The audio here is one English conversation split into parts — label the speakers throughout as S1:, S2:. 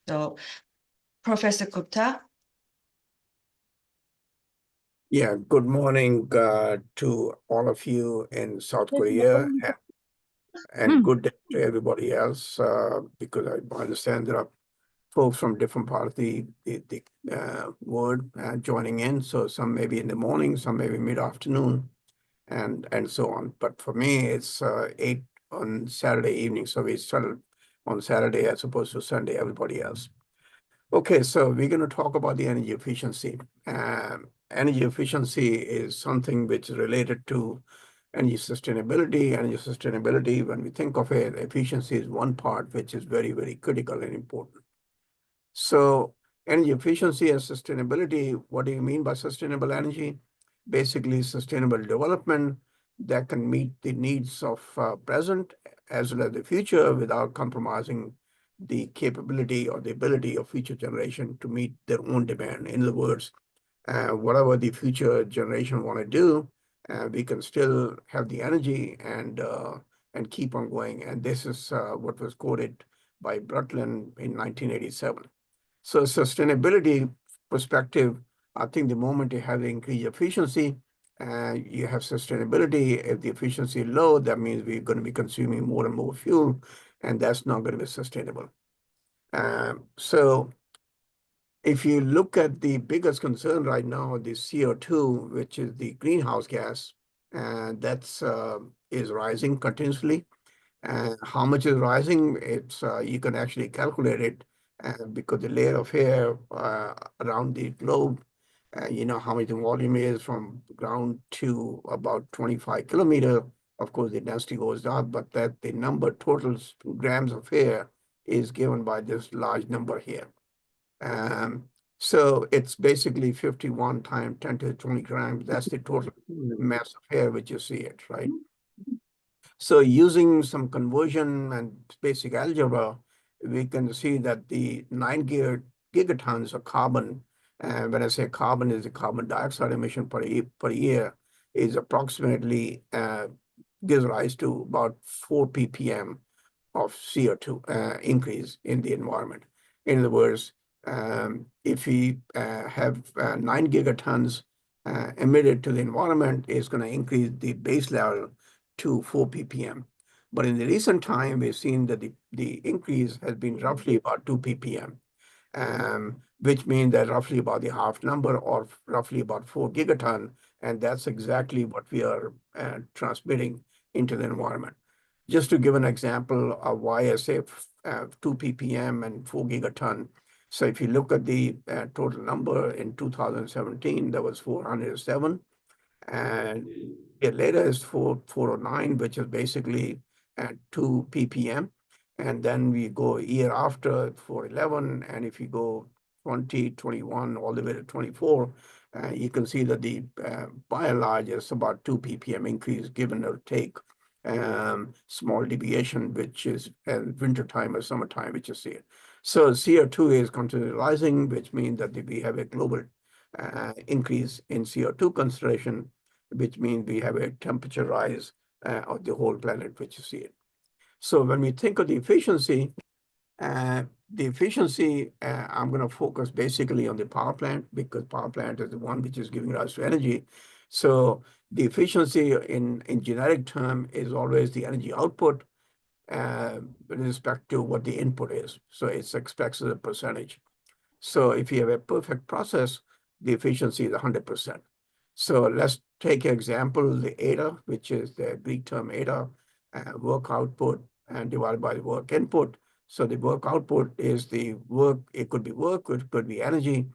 S1: So, Professor Gupta.
S2: Yeah, good morning to all of you in South Korea, and good day to everybody else, because I understand there are folks from different parts of the world joining in. So some may be in the morning, some may be mid-afternoon, and so on. But for me, it's 8 on Saturday evening, so we started on Saturday as opposed to Sunday, everybody else. Okay, so we're going to talk about the energy efficiency. Energy efficiency is something which is related to energy sustainability. Energy sustainability, when we think of it, efficiency is one part which is very, very critical and important. So energy efficiency and sustainability, what do you mean by sustainable energy? Basically, sustainable development that can meet the needs of present as well as the future without compromising the capability or the ability of future generation to meet their own demand. In other words, whatever the future generation want to do, we can still have the energy and keep on going. And this is what was quoted by Brundtland in 1987. So sustainability perspective, I think the moment you have the increased efficiency, you have sustainability. If the efficiency is low, that means we're going to be consuming more and more fuel, and that's not going to be sustainable. So if you look at the biggest concern right now, the CO2, which is the greenhouse gas, and that's is rising continuously. And how much is rising? It's you can actually calculate it because the layer of air around the globe, you know how much the volume is from ground to about 25 kilometer. Of course, the density goes down, but that the number totals grams of air is given by this large number here. So it's basically 51 times 10 to the 20 grams. That's the total mass of air which you see it, right? So using some conversion and basic algebra, we can see that the 9 gigatons of carbon, and when I say carbon is the carbon dioxide emission per year, is approximately gives rise to about 4 ppm of CO2 increase in the environment. In other words, if we have 9 gigatons emitted to the environment, it's going to increase the base level to 4 ppm. But in the recent time, we've seen that the increase has been roughly about 2 ppm, which means that roughly about the half number or roughly about 4 gigaton. And that's exactly what we are transmitting into the environment. Just to give an example of why I say 2 ppm and 4 gigaton. So if you look at the total number in 2017, that was 407. And later is 409, which is basically at 2 ppm. And then we go year after 411. And if you go 20, 21, all the way to 24, you can see that the by and large is about 2 ppm increase, given or take small deviation, which is winter time or summertime, which you see it. So CO2 is continually rising, which means that we have a global increase in CO2 concentration, which means we have a temperature rise of the whole planet, which you see it. So when we think of the efficiency, I'm going to focus basically on the power plant, because power plant is the one which is giving rise to energy. So the efficiency in generic term is always the energy output with respect to what the input is. So it's expressed as a percentage. So if you have a perfect process, the efficiency is 100%. So let's take an example, the eta, which is the Greek term eta, work output and divided by the work input. So the work output is the work, it could be work, it could be energy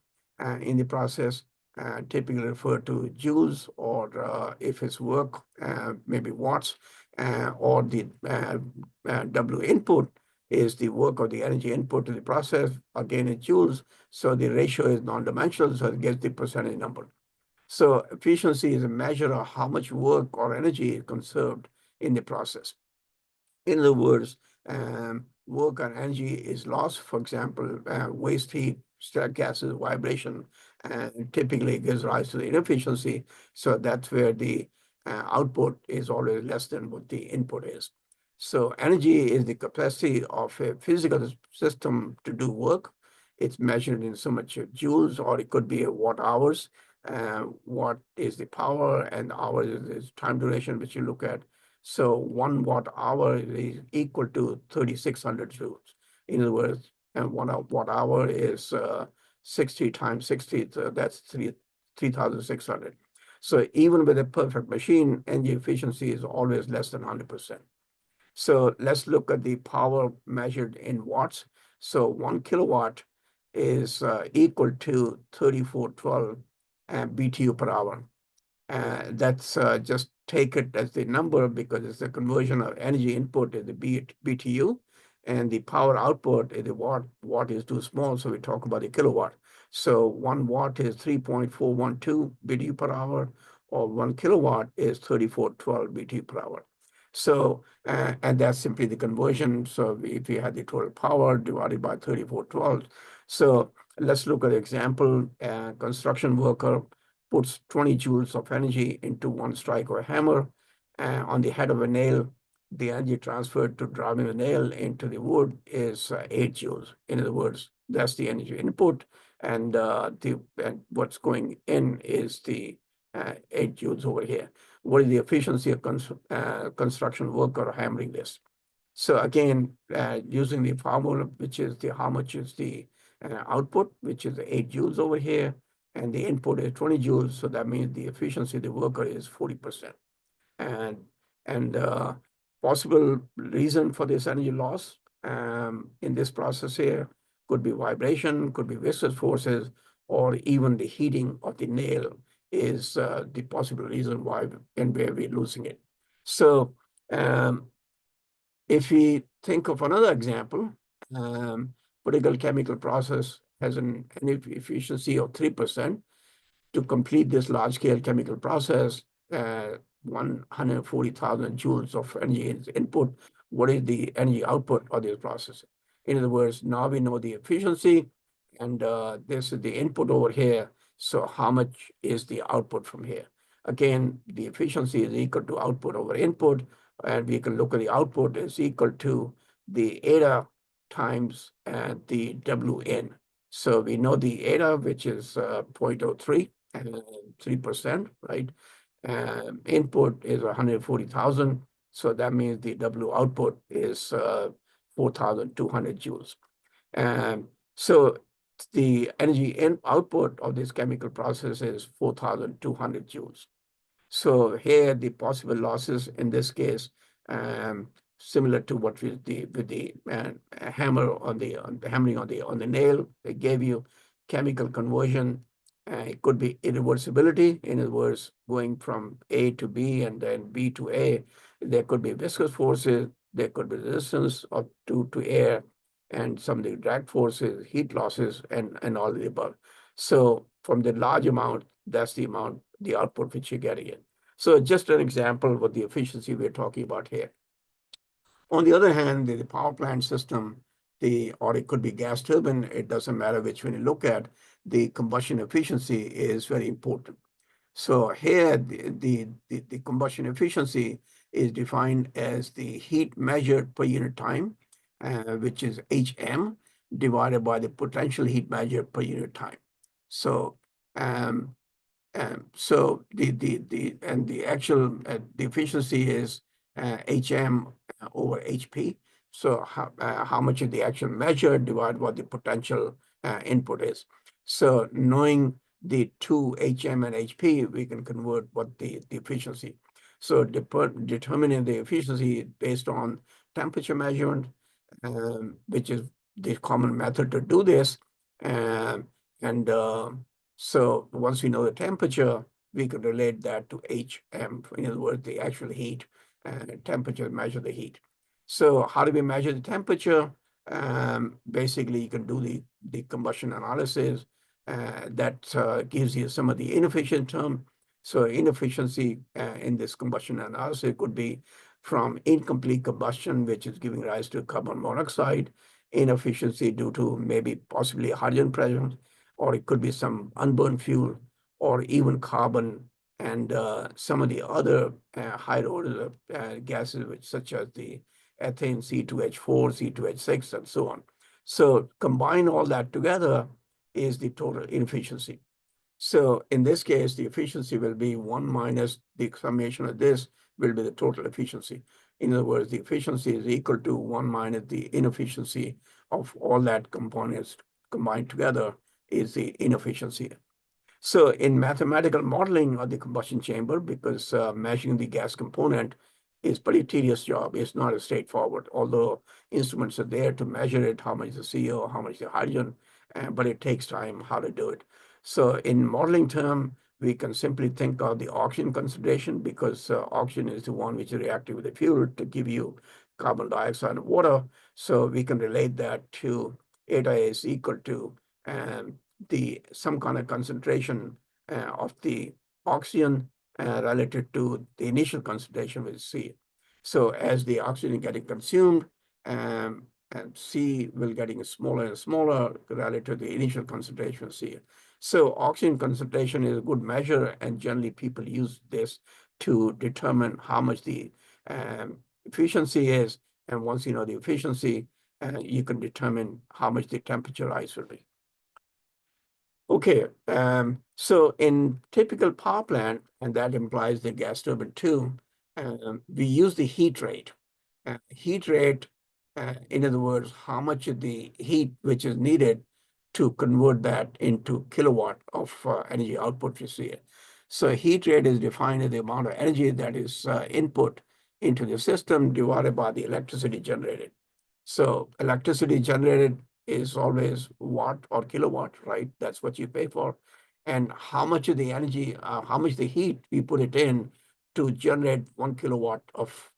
S2: in the process, typically referred to joules, or if it's work, maybe watts, or the W input is the work or the energy input to the process, again in joules. So the ratio is non-dimensional, so it gets the percentage number. So efficiency is a measure of how much work or energy is conserved in the process. In other words, work and energy is lost. For example, waste heat, stack gases, vibration, and typically gives rise to the inefficiency. So that's where the output is always less than what the input is. So energy is the capacity of a physical system to do work. it's measured in so much joules, or it could be watt hours. Watt is the power, and hours is time duration, which you look at. So 1 watt hour is equal to 3,600 joules. In other words, and 1 watt hour is 60 times 60, so that's 3,600. So even with a perfect machine, energy efficiency is always less than 100%. So let's look at the power measured in watts. So 1 kilowatt is equal to 3412 BTU per hour. That's just take it as the number because it's the conversion of energy input is the BTU, and the power output is the watt. Watt is too small, so we talk about the kilowatt. So 1 watt is 3.412 BTU per hour, or 1 kilowatt is 3412 BTU per hour. So, and that's simply the conversion. So if we had the total power divided by 3412. So let's look at the example. Construction worker puts 20 joules of energy into one strike of a hammer. On the head of a nail, the energy transferred to driving the nail into the wood is 8 joules. In other words, that's the energy input, and what's going in is the 8 joules over here. What is the efficiency of construction worker hammering this? So again, using the formula, which is how much is the output, which is 8 joules over here, and the input is 20 joules. So that means the efficiency of the worker is 40%. And possible reason for this energy loss in this process here could be vibration, could be viscous forces, or even the heating of the nail is the possible reason why and where we're losing it. So if we think of another example, particular chemical process has an efficiency of 3%. To complete this large-scale chemical process, 140,000 joules of energy input. What is the energy output of this process? In other words, now we know the efficiency, and this is the input over here. So how much is the output from here? Again, the efficiency is equal to output over input, and we can look at the output is equal to the eta times the Wn. So we know the eta, which is 0.03. 3%, right? Input is 140,000. So that means the W output is 4,200 joules. So the energy output of this chemical process is 4,200 joules. So here the possible losses in this case, similar to what with the hammer on the hammering on the nail, they gave you chemical conversion. It could be irreversibility, in other words, going from A to B and then B to A. There could be viscous forces, there could be resistance to air, and some of the drag forces, heat losses, and all the above. So from the large amount, that's the amount, the output which you're getting in. So just an example of the efficiency we're talking about here. On the other hand, the power plant system, or it could be gas turbine, it doesn't matter which one you look at, the combustion efficiency is very important. So here, the combustion efficiency is defined as the heat measured per unit time, which is HM, divided by the potential heat measured per unit time. So so the actual the efficiency is HM over HP. So how much is the actual measure divided by the potential input is. So knowing the two HM and HP, we can convert what the efficiency. So determining the efficiency based on temperature measurement, which is the common method to do this, so once we know the temperature, we could relate that to HM, in other words, the actual heat, and temperature measure the heat. So how do we measure the temperature? Basically, you can do the combustion analysis that gives you some of the inefficient term. So inefficiency in this combustion analysis could be from incomplete combustion, which is giving rise to carbon monoxide, inefficiency due to maybe possibly hydrogen presence, or it could be some unburned fuel, or even carbon and some of the other higher order gases, such as the ethane, C2H4, C2H6, and so on. So combine all that together is the total inefficiency. So in this case, the efficiency will be 1 minus the summation of this will be the total efficiency. In other words, the efficiency is equal to 1 minus the inefficiency of all that components combined together is the inefficiency. So in mathematical modeling of the combustion chamber, because measuring the gas component is pretty tedious job. It's not as straightforward, although instruments are there to measure it, how much the CO, how much the hydrogen, but it takes time how to do it. So in modeling term, we can simply think of the oxygen concentration because oxygen is the one which is reactive with the fuel to give you carbon dioxide and water. So we can relate that to eta is equal to some kind of concentration of the oxygen relative to the initial concentration with C. So as the oxygen getting consumed, and C will getting smaller and smaller relative to the initial concentration of C. So oxygen concentration is a good measure, and generally people use this to determine how much the efficiency is. And once you know the efficiency, you can determine how much the temperature rise will be. Okay, so in typical power plant, and that implies the gas turbine too, we use the heat rate. Heat rate, in other words, how much of the heat which is needed to convert that into kilowatt of energy output you see it. So heat rate is defined as the amount of energy that is input into the system divided by the electricity generated. So electricity generated is always watt or kilowatt, right? That's what you pay for. And how much of the energy, how much the heat we put it in to generate 1 kilowatt of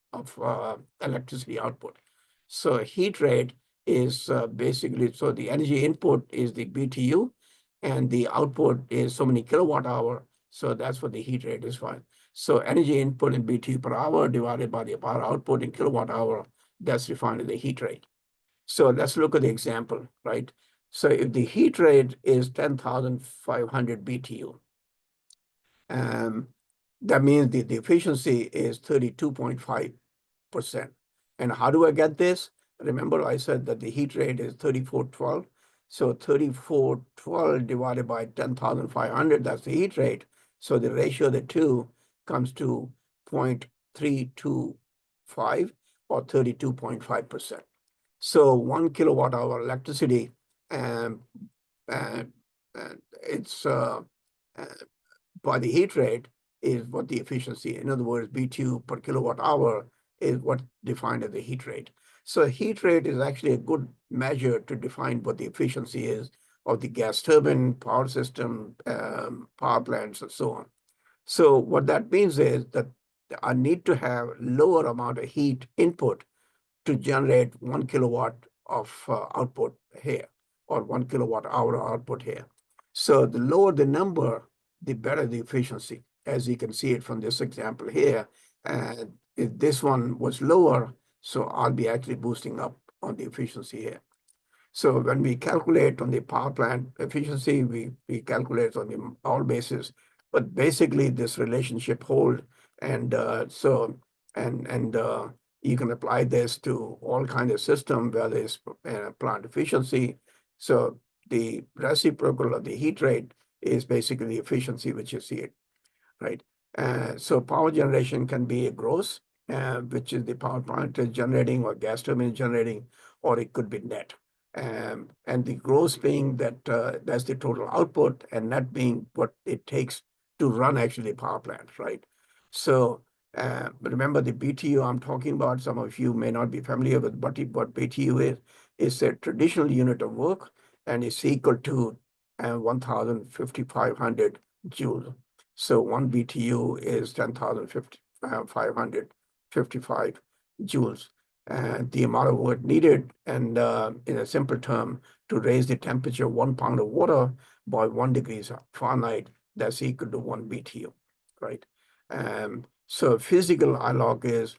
S2: electricity output. So heat rate is basically, so the energy input is the BTU and the output is so many kilowatt hour. So that's what the heat rate is for. So energy input in BTU per hour divided by the power output in kilowatt hour, that's defined as the heat rate. So let's look at the example, right? So if the heat rate is 10,500 BTU, that means the efficiency is 32.5%. And how do I get this? Remember I said that the heat rate is 3412. So 3412 divided by 10,500, that's the heat rate. So the ratio of the two comes to 0.325 or 32.5%. So 1 kilowatt hour electricity, it's by the heat rate is what the efficiency, in other words, BTU per kilowatt hour is what defined as the heat rate. So heat rate is actually a good measure to define what the efficiency is of the gas turbine, power system, power plants, and so on. So what that means is that I need to have lower amount of heat input to generate 1 kilowatt of output here, or 1 kilowatt hour output here. So the lower the number, the better the efficiency, as you can see it from this example here. And if this one was lower, so I'll be actually boosting up on the efficiency here. So when we calculate on the power plant efficiency, we calculate on the hour basis, but basically this relationship hold. And you can apply this to all kinds of systems, whether it's plant efficiency. So the reciprocal of the heat rate is basically the efficiency which you see it, right? So power generation can be a gross, which is the power plant is generating or gas turbine is generating, or it could be net. And the gross being that that's the total output, and net being what it takes to run actually the power plant, right? So remember the BTU I'm talking about, some of you may not be familiar with what BTU is. It's a traditional unit of work, and it's equal to 1,500 joules. So 1 BTU is 10,555 joules. And the amount of work needed, and in a simple term, to raise the temperature of 1 pound of water by 1 degree Fahrenheit, that's equal to 1 BTU, right? So physical analog is,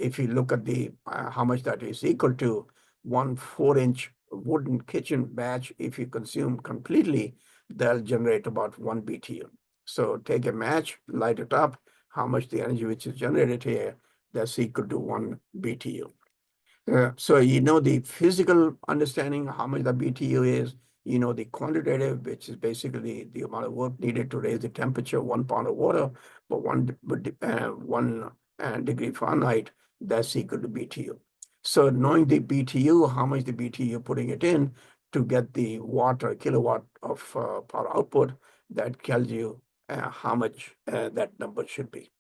S2: if you look at the how much that is equal to, 1 4-inch wooden kitchen match, if you consume completely, that'll generate about 1 BTU. So take a match, light it up, how much the energy which is generated here, that's equal to 1 BTU. So you know the physical understanding of how much the BTU is, you know the quantitative, which is basically the amount of work needed to raise the temperature 1 pound of water, but one degree Fahrenheit, that's equal to BTU. So knowing the BTU, how much the BTU putting it in to get the watt or kilowatt of power output, that tells you how much that number should be.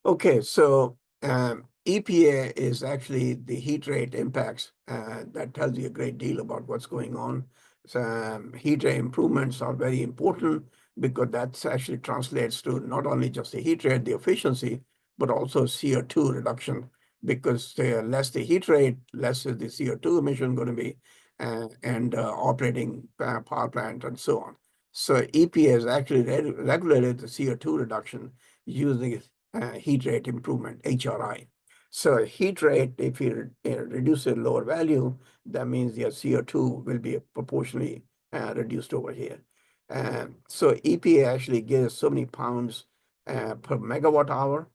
S2: Okay, so EPA is actually the heat rate impacts. That tells you a great deal about what's going on. So, heat rate improvements are very important because that actually translates to not only just the heat rate, the efficiency, but also CO2 reduction. Because the less the heat rate, less is the CO2 emission going to be, and operating power plant and so on. So EPA has actually regulated the CO2 reduction using heat rate improvement, HRI. So heat rate, if you reduce a lower value, that means your CO2 will be proportionally reduced over here. So EPA actually gives so many pounds per megawatt hour.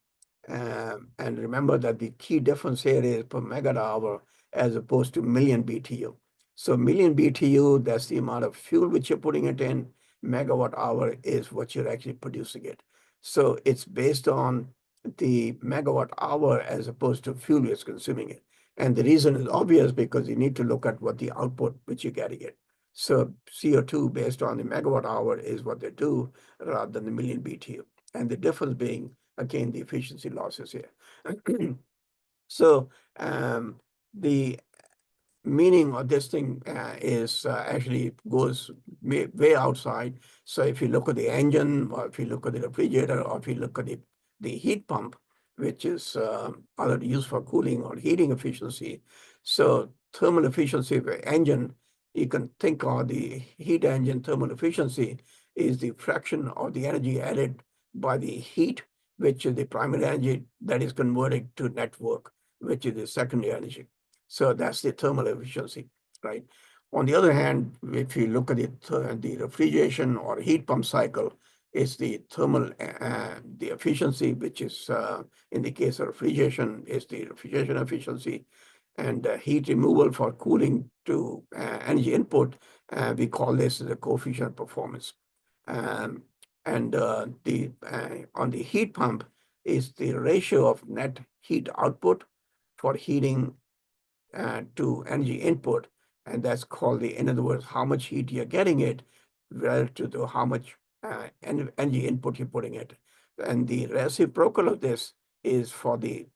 S2: And remember that the key difference here is per megawatt hour as opposed to million BTU. So million BTU, that's the amount of fuel which you're putting it in. Megawatt hour is what you're actually producing it. So it's based on the megawatt hour as opposed to fuel is consuming it. And the reason is obvious because you need to look at what the output which you're getting it. So CO2 based on the megawatt hour is what they do rather than the million BTU. And the difference being, again, the efficiency losses here. So the meaning of this thing is actually goes way outside. So if you look at the engine, or if you look at the refrigerator, or if you look at the heat pump, which is either used for cooling or heating efficiency. So thermal efficiency of the engine, you can think of the heat engine thermal efficiency is the fraction of the energy added by the heat, which is the primary energy that is converted to network, which is the secondary energy. So that's the thermal efficiency, right? On the other hand, if you look at the refrigeration or heat pump cycle, it's the thermal, the efficiency, which is in the case of refrigeration, is the refrigeration efficiency, and heat removal for cooling to energy input. We call this the coefficient of performance. And on the heat pump is the ratio of net heat output for heating to energy input, and that's called in other words, how much heat you're getting it relative to how much energy input you're putting it. And the reciprocal of this is for the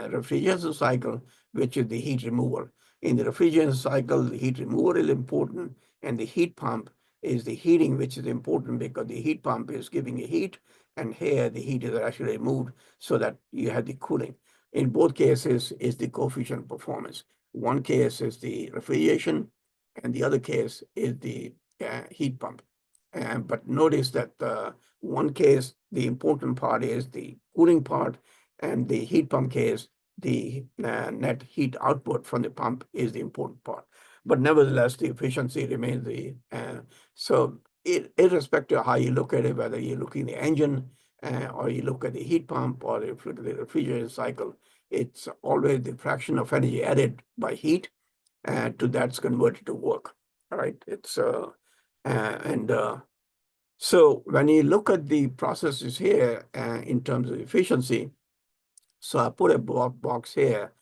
S2: refrigeration cycle, which is the heat removal. In the refrigeration cycle, the heat removal is important, and the heat pump is the heating, which is important because the heat pump is giving you heat, and here the heat is actually removed so that you have the cooling. In both cases is the coefficient of performance. One case is the refrigeration, and the other case is the heat pump. But notice that one case, the important part is the cooling part, and the heat pump case, the net heat output from the pump is the important part. But nevertheless, the efficiency remains the, so irrespective of how you look at it, whether you're looking at the engine, or you look at the heat pump, or if you look at the refrigeration cycle, it's always the fraction of energy added by heat to that's converted to work. All right, it's so when you look at the processes here in terms of efficiency, so I put a box here.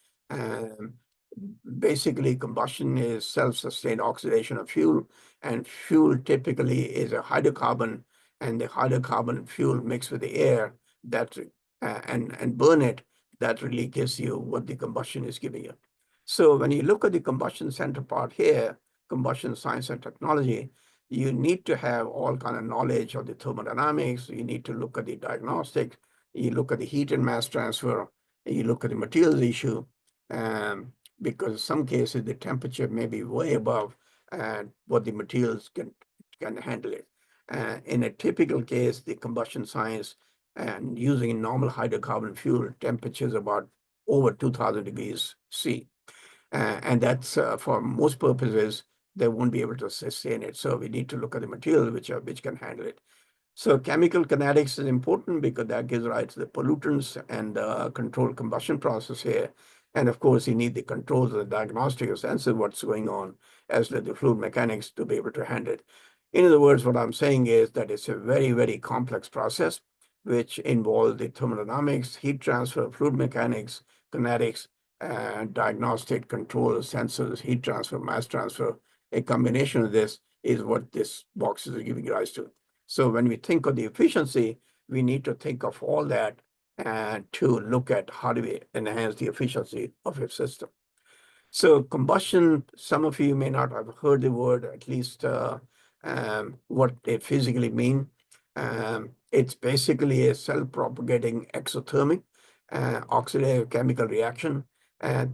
S2: Basically, combustion is self-sustained oxidation of fuel, and fuel typically is a hydrocarbon, and the hydrocarbon fuel mixed with the air that and burn it, that really gives you what the combustion is giving you. So when you look at the combustion center part here, combustion science and technology, you need to have all kind of knowledge of the thermodynamics. You need to look at the diagnostics. You look at the heat and mass transfer. You look at the materials issue. Because in some cases the temperature may be way above what the materials can handle it. In a typical case, the combustion science and using normal hydrocarbon fuel, temperatures about over 2000 degrees C. And that's for most purposes, they won't be able to sustain it. So we need to look at the materials which can handle it. So chemical kinetics is important because that gives rise to the pollutants and controlled combustion process here. And of course, you need the controls and the diagnostic sense of what's going on as to the fluid mechanics to be able to handle it. In other words, what I'm saying is that it's a very, very complex process, which involves the thermodynamics, heat transfer, fluid mechanics, kinetics, and diagnostic control sensors, heat transfer, mass transfer. A combination of this is what this box is giving rise to. So when we think of the efficiency, we need to think of all that and to look at how do we enhance the efficiency of a system. So combustion, some of you may not have heard the word, at least what it physically mean. It's basically a self-propagating exothermic oxidative chemical reaction. And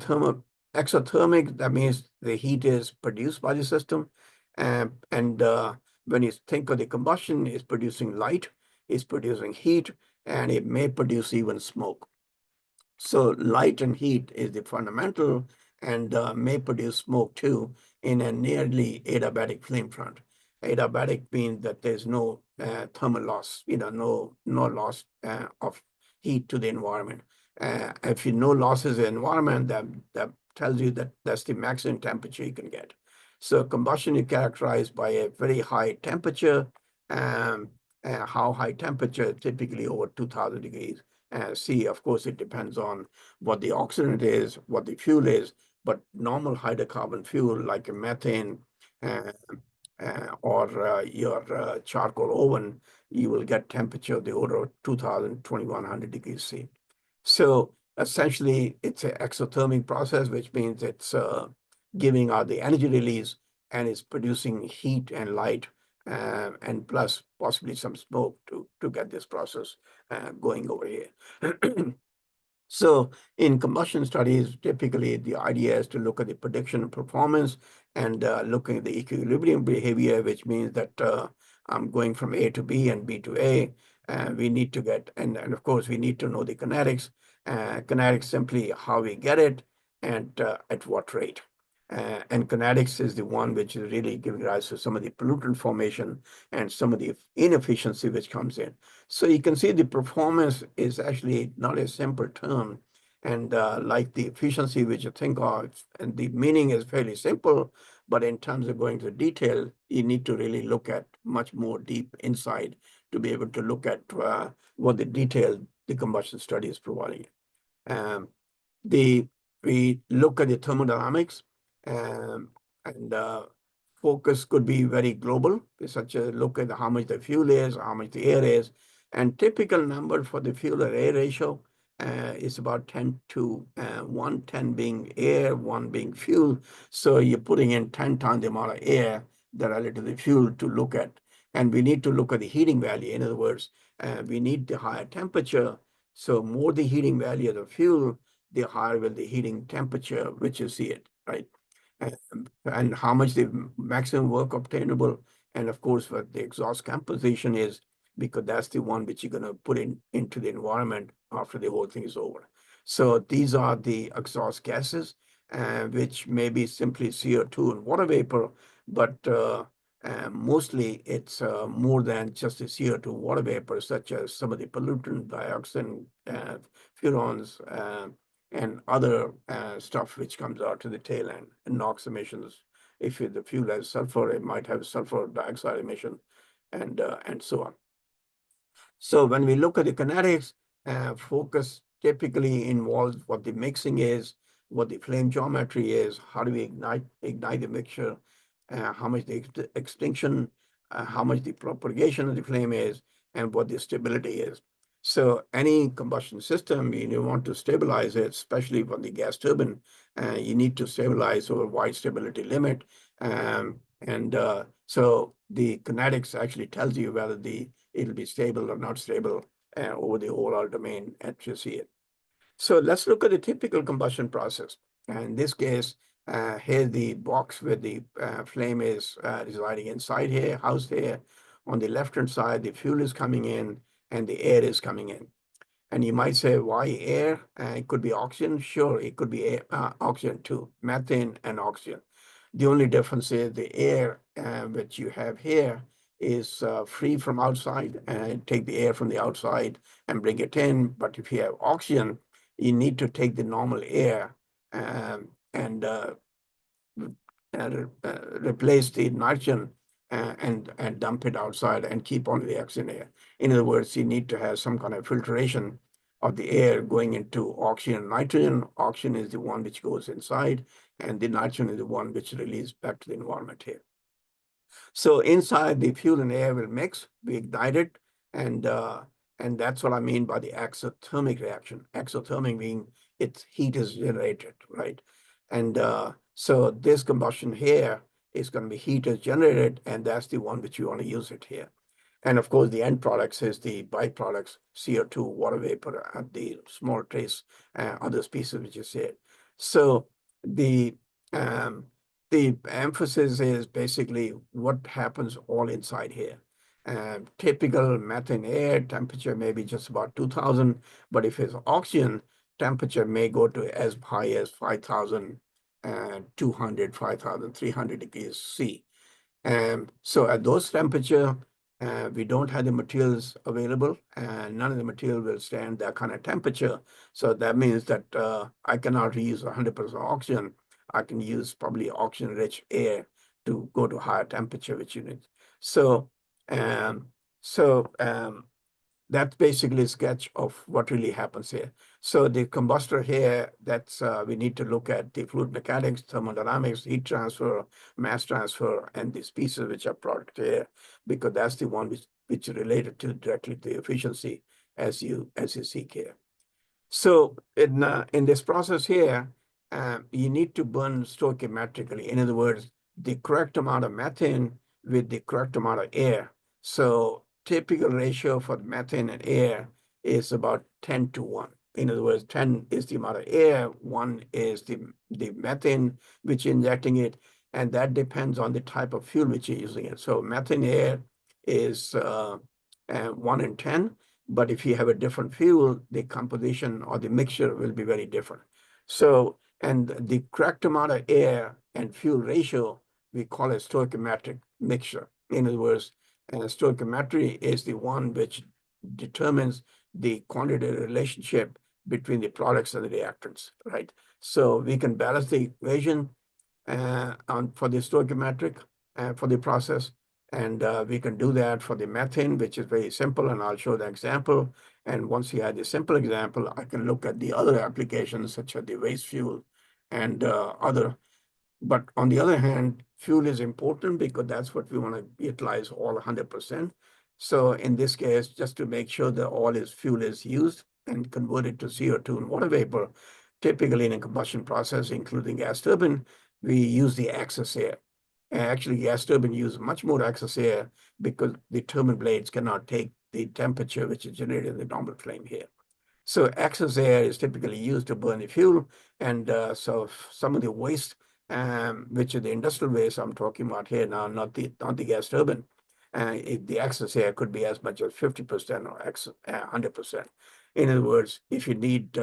S2: exothermic, that means the heat is produced by the system. And when you think of the combustion, it's producing light, it's producing heat, and it may produce even smoke. So light and heat is the fundamental and may produce smoke too in a nearly adiabatic flame front. Adiabatic means that there's no thermal loss, no loss of heat to the environment. If you no losses in the environment, that tells you that that's the maximum temperature you can get. So combustion is characterized by a very high temperature. How high temperature? Typically over 2000 degrees. C, of course, it depends on what the oxidant is, what the fuel is, but normal hydrocarbon fuel like a methane or your charcoal oven, you will get temperature of the order of 2000, 2100 degrees C. So essentially, it's an exothermic process, which means it's giving out the energy release and it's producing heat and light and plus possibly some smoke to get this process going over here. So in combustion studies, typically the idea is to look at the prediction of performance and looking at the equilibrium behavior, which means that I'm going from A to B and B to A. We need to get, and of course, we need to know the kinetics. Kinetics simply how we get it and at what rate. And kinetics is the one which is really giving rise to some of the pollutant formation and some of the inefficiency which comes in. So you can see the performance is actually not a simple term. And like the efficiency which you think of, and the meaning is fairly simple, but in terms of going to detail, you need to really look at much more deep inside to be able to look at what the detail the combustion study is providing. We look at the thermodynamics and focus could be very global, such as look at how much the fuel is, how much the air is, and typical number for the fuel or air ratio is about 10 to 1, 10 being air, 1 being fuel. So you're putting in 10 times the amount of air that relative to the fuel to look at. And we need to look at the heating value. In other words, we need the higher temperature. So more the heating value of the fuel, the higher will the heating temperature, which you see it, right? And how much the maximum work obtainable. And of course, what the exhaust composition is, because that's the one which you're going to put into the environment after the whole thing is over. So these are the exhaust gases, which may be simply CO2 and water vapor, but mostly it's more than just the CO2 water vapor, such as some of the pollutant, dioxin, furans, and other stuff which comes out to the tail end, and NOx emissions. If the fuel has sulfur, it might have sulfur dioxide emission, and so on. So when we look at the kinetics, focus typically involves what the mixing is, what the flame geometry is, how do we ignite the mixture, how much the extinction, how much the propagation of the flame is, and what the stability is. So any combustion system, you want to stabilize it, especially for the gas turbine, you need to stabilize over a wide stability limit. So the kinetics actually tells you whether it'll be stable or not stable over the overall domain as you see it. So let's look at the typical combustion process. And in this case, here's the box where the flame is residing inside here, housed here. On the left-hand side, the fuel is coming in and the air is coming in. And you might say, why air? It could be oxygen. Sure, it could be oxygen too, methane and oxygen. The only difference is the air which you have here is free from outside and take the air from the outside and bring it in. But if you have oxygen, you need to take the normal air and replace the nitrogen and dump it outside and keep only the oxygen air. In other words, you need to have some kind of filtration of the air going into oxygen and nitrogen. Oxygen is the one which goes inside, and the nitrogen is the one which releases back to the environment here. So inside, the fuel and air will mix, we ignite it, and that's what I mean by the exothermic reaction. Exothermic meaning its heat is generated, right? And so this combustion here is going to be heat is generated, and that's the one which you want to use it here. And of course, the end products is the byproducts, CO2, water vapor, and the small trace other species which is here. So the emphasis is basically what happens all inside here. Typical methane air temperature may be just about 2000, but if it's oxygen, temperature may go to as high as 5,200, 5,300 degrees C. So at those temperature, we don't have the materials available, and none of the material will stand that kind of temperature. So that means that I cannot reuse 100% oxygen. I can use probably oxygen-rich air to go to higher temperature, which you need. So, um, that's basically a sketch of what really happens here. So the combustor here, that's we need to look at the fluid mechanics, thermodynamics, heat transfer, mass transfer, and the species which are product here, because that's the one which is related to directly to the efficiency as you seek here. So in this process here, you need to burn stoichiometrically. In other words, the correct amount of methane with the correct amount of air. So typical ratio for methane and air is about 10 to 1. In other words, 10 is the amount of air, 1 is the methane which you're injecting it, and that depends on the type of fuel which you're using it. So methane air is 1 in 10. But if you have a different fuel, the composition or the mixture will be very different. So, and the correct amount of air and fuel ratio, we call it stoichiometric mixture. In other words, stoichiometry is the one which determines the quantitative relationship between the products and the reactants, right? So we can balance the equation for the stoichiometric for the process. And we can do that for the methane, which is very simple, and I'll show the example. And once you have the simple example, I can look at the other applications, such as the waste fuel and other. But on the other hand, fuel is important because that's what we want to utilize all 100%. So in this case, just to make sure that all fuel is used and converted to CO2 and water vapor, typically in a combustion process, including gas turbine, we use the excess air. Actually, gas turbine use much more excess air because the turbine blades cannot take the temperature which is generated in the normal flame here. So excess air is typically used to burn the fuel, and so some of the waste, which is the industrial waste I'm talking about here now, not the gas turbine, the excess air could be as much as 50% or 100%. In other words, if you need,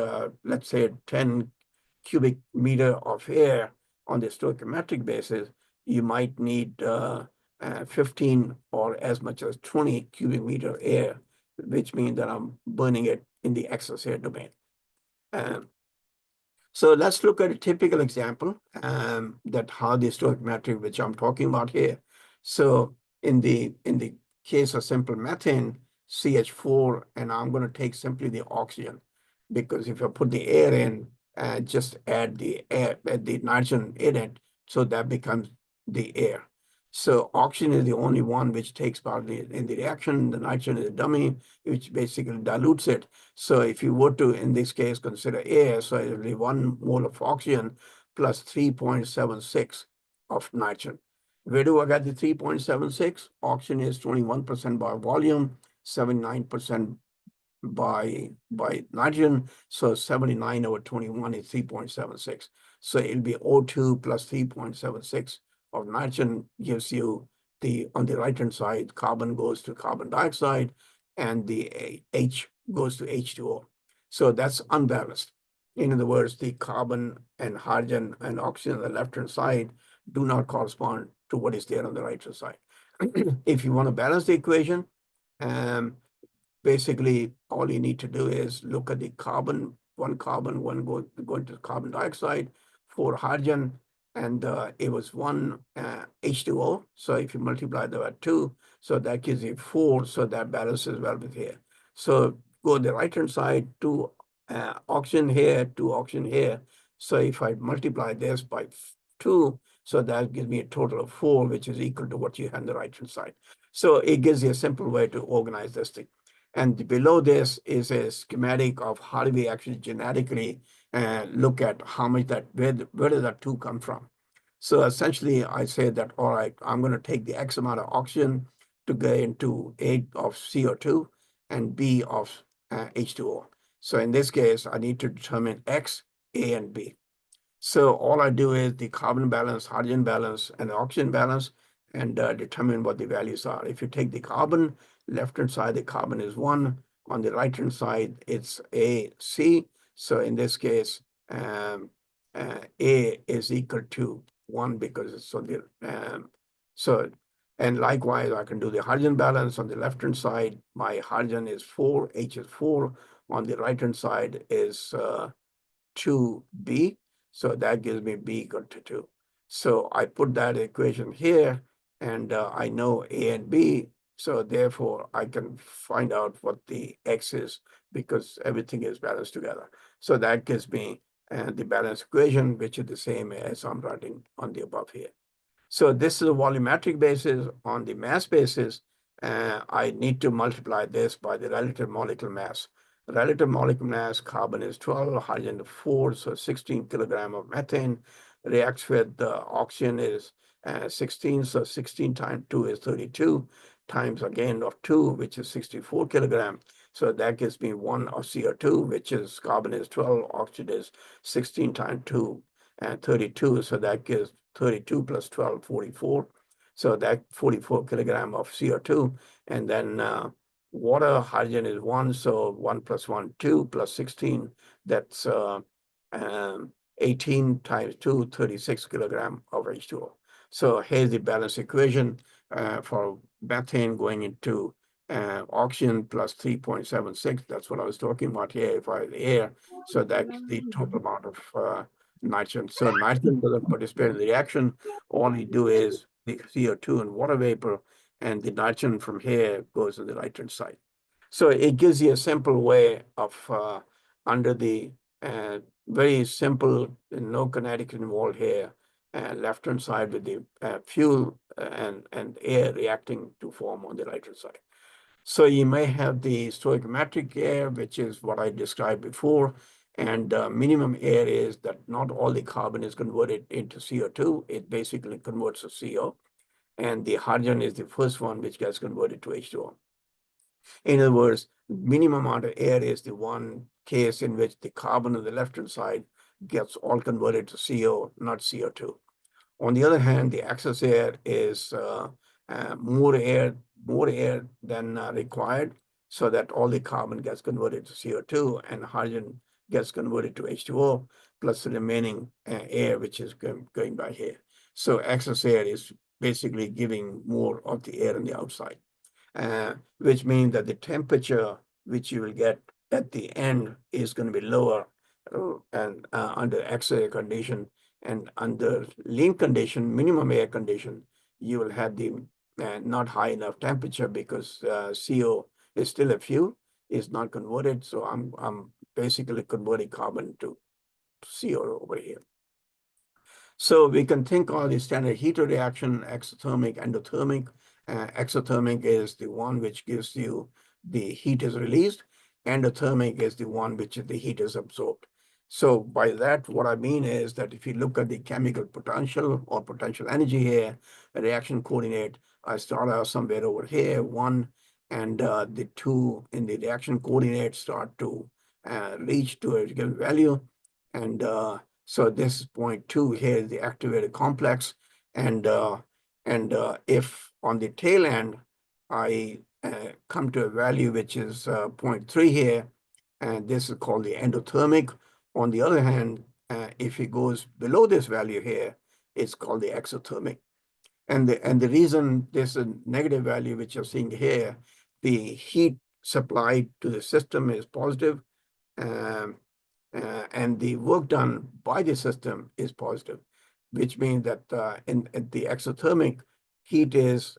S2: let's say, 10 cubic meter of air on the stoichiometric basis, you might need 15 or as much as 20 cubic meter air, which means that I'm burning it in the excess air domain. So let's look at a typical example that how the stoichiometric, which I'm talking about here. So in the case of simple methane, CH4, and I'm going to take simply the oxygen, because if I put the air in, just add the nitrogen in it, so that becomes the air. So oxygen is the only one which takes part in the reaction. The nitrogen is a dummy, which basically dilutes it. So if you were to, in this case, consider air, so it will be 1 mole of oxygen plus 3.76 of nitrogen. Where do I get the 3.76? Oxygen is 21% by volume, 79% by nitrogen. So 79 over 21 is 3.76. So it'll be O2 plus 3.76 of nitrogen gives you on the right-hand side, carbon goes to carbon dioxide, and the H goes to H2O. So that's unbalanced. In other words, the carbon and hydrogen and oxygen on the left-hand side do not correspond to what is there on the right-hand side. If you want to balance the equation, um, basically all you need to do is look at the carbon, one going to carbon dioxide, 4 hydrogen, and it was 1 H2O. So if you multiply that by 2, so that gives you 4, so that balances well with here. So go to the right-hand side, 2 oxygen here, 2 oxygen here. So if I multiply this by 2, so that gives me a total of 4, which is equal to what you have on the right-hand side. So it gives you a simple way to organize this thing. And below this is a schematic of how do we actually genetically look at how much that, where does that 2 come from? So essentially, I say that, all right, I'm going to take the X amount of oxygen to get into A of CO2 and B of H2O. So in this case, I need to determine X, A, and B. So all I do is the carbon balance, hydrogen balance, and the oxygen balance, and determine what the values are. If you take the carbon, left-hand side, the carbon is 1. On the right-hand side, it's AC. So in this case, A is equal to 1 because it's on the, and likewise, I can do the hydrogen balance. On the left-hand side, my hydrogen is 4, H is 4. On the right-hand side is 2B. So that gives me B equal to 2. So I put that equation here, and I know A and B. So therefore, I can find out what the X is because everything is balanced together. So that gives me the balance equation, which is the same as I'm writing on the above here. So this is a volumetric basis. On the mass basis, I need to multiply this by the relative molecular mass. Relative molecular mass, carbon is 12, hydrogen is 4, so 16 kilogram of methane. Reacts with oxygen is 16, so 16 times 2 is 32, times again of 2, which is 64 kilogram. So that gives me 1 of CO2, which is carbon is 12, oxygen is 16 times 2 and 32. So that gives 32 plus 12, 44. So that 44 kilogram of CO2. And then water, hydrogen is 1. So 1 plus 1, 2 plus 16. That's 18 times 2, 36 kilogram of H2O. So here's the balance equation for methane going into oxygen plus 3.76. That's what I was talking about here, if I had air. So that's the total amount of nitrogen. So nitrogen doesn't participate in the reaction. All you do is the CO2 and water vapor, and the nitrogen from here goes to the right-hand side. So it gives you a simple way of, under the very simple, no kinetic involved here, left-hand side with the fuel and air reacting to form on the right-hand side. So you may have the stoichiometric air, which is what I described before. And minimum air is that not all the carbon is converted into CO2. It basically converts to CO. And the hydrogen is the first one which gets converted to H2O. In other words, minimum amount of air is the one case in which the carbon on the left-hand side gets all converted to CO, not CO2. On the other hand, the excess air is more air than required, so that all the carbon gets converted to CO2 and hydrogen gets converted to H2O, plus the remaining air, which is going by here. So excess air is basically giving more of the air on the outside, which means that the temperature which you will get at the end is going to be lower and under excess air condition. And under lean condition, minimum air condition, you will have the not high enough temperature because CO is still a fuel, is not converted. So I'm basically converting carbon to CO over here. So we can think of the standard heater reaction, exothermic, endothermic. Exothermic is the one which gives you the heat is released. Endothermic is the one which the heat is absorbed. So by that, what I mean is that if you look at the chemical potential or potential energy here, a reaction coordinate, I start out somewhere over here, 1, and the 2 in the reaction coordinate start to reach to a given value. And so this is 0.2 here is the activated complex. And if on the tail end, I come to a value which is 0.3 here, and this is called the endothermic. On the other hand, if it goes below this value here, it's called the exothermic. And the reason there's a negative value, which you're seeing here, the heat supplied to the system is positive, and the work done by the system is positive, which means that in the exothermic heat is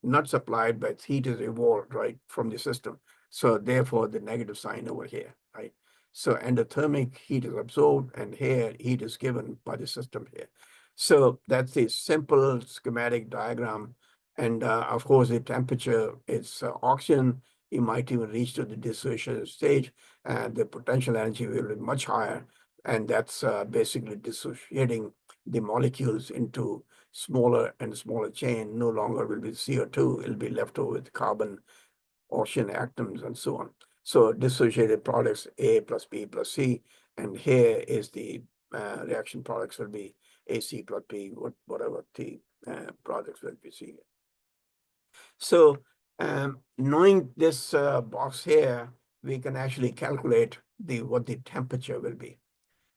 S2: not supplied, but heat is evolved right from the system. So therefore, the negative sign over here, right? So endothermic heat is absorbed, and here heat is given by the system here. So that's a simple schematic diagram. And of course, the temperature is oxygen. You might even reach to the dissociation stage, and the potential energy will be much higher. And that's basically dissociating the molecules into smaller and smaller chain. No longer will be CO2, it'll be left over with carbon, ocean atoms, and so on. So dissociated products, A plus B plus C, and here is the reaction products will be AC plus B, whatever the products will be seen. So knowing this box here, we can actually calculate what the temperature will be.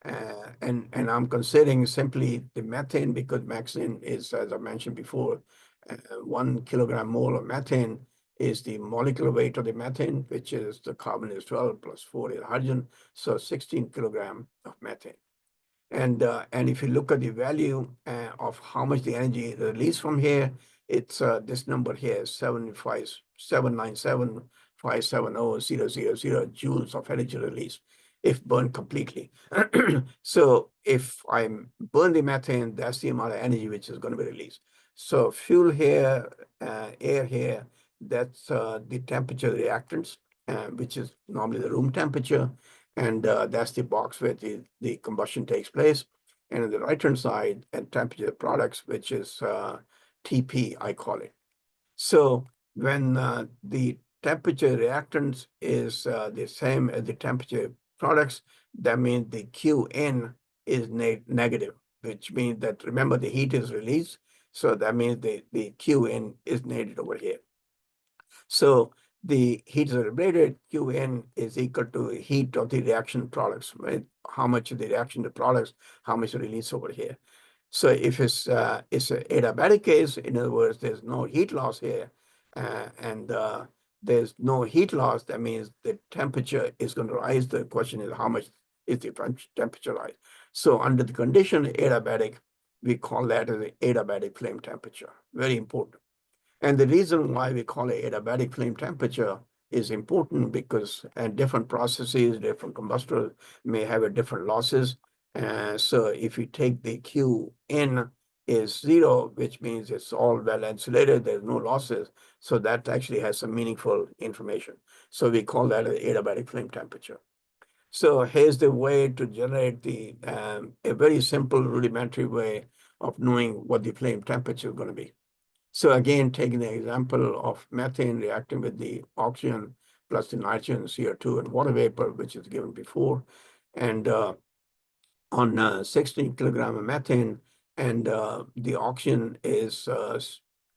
S2: And I'm considering simply the methane, because methane is, as I mentioned before, 1 kilogram mole of methane is the molecular weight of the methane, which is the carbon is 12 plus 4 is hydrogen, so 16 kilogram of methane. And if you look at the value of how much the energy released from here, it's this number here, 797,570,000 joules of energy release if burned completely. So if I burn the methane, that's the amount of energy which is going to be released. So fuel here, air here, that's the temperature of the reactants, which is normally the room temperature. And that's the box where the combustion takes place. And on the right-hand side, and temperature products, which is TP, I call it. So when the temperature reactants is the same as the temperature products, that means the Qn is negative, which means that, remember, the heat is released. So that means the Qn is negative over here. So the heat is liberated, Qn is equal to heat of the reaction products, right? How much of the reaction to products, how much release over here. So if it's an adiabatic case, in other words, there's no heat loss here, and there's no heat loss, that means the temperature is going to rise. The question is, how much is the temperature rise? So under the condition adiabatic, we call that as the adiabatic flame temperature. Very important. And the reason why we call it adiabatic flame temperature is important because different processes, different combustors may have a different losses. So if you take the Qn is 0, which means it's all well insulated, there's no losses. So that actually has some meaningful information. So we call that an adiabatic flame temperature. So here's the way to generate a very simple rudimentary way of knowing what the flame temperature is going to be. So again, taking the example of methane reacting with the oxygen plus the nitrogen, CO2, and water vapor, which is given before. And on 16 kilogram of methane, and the oxygen is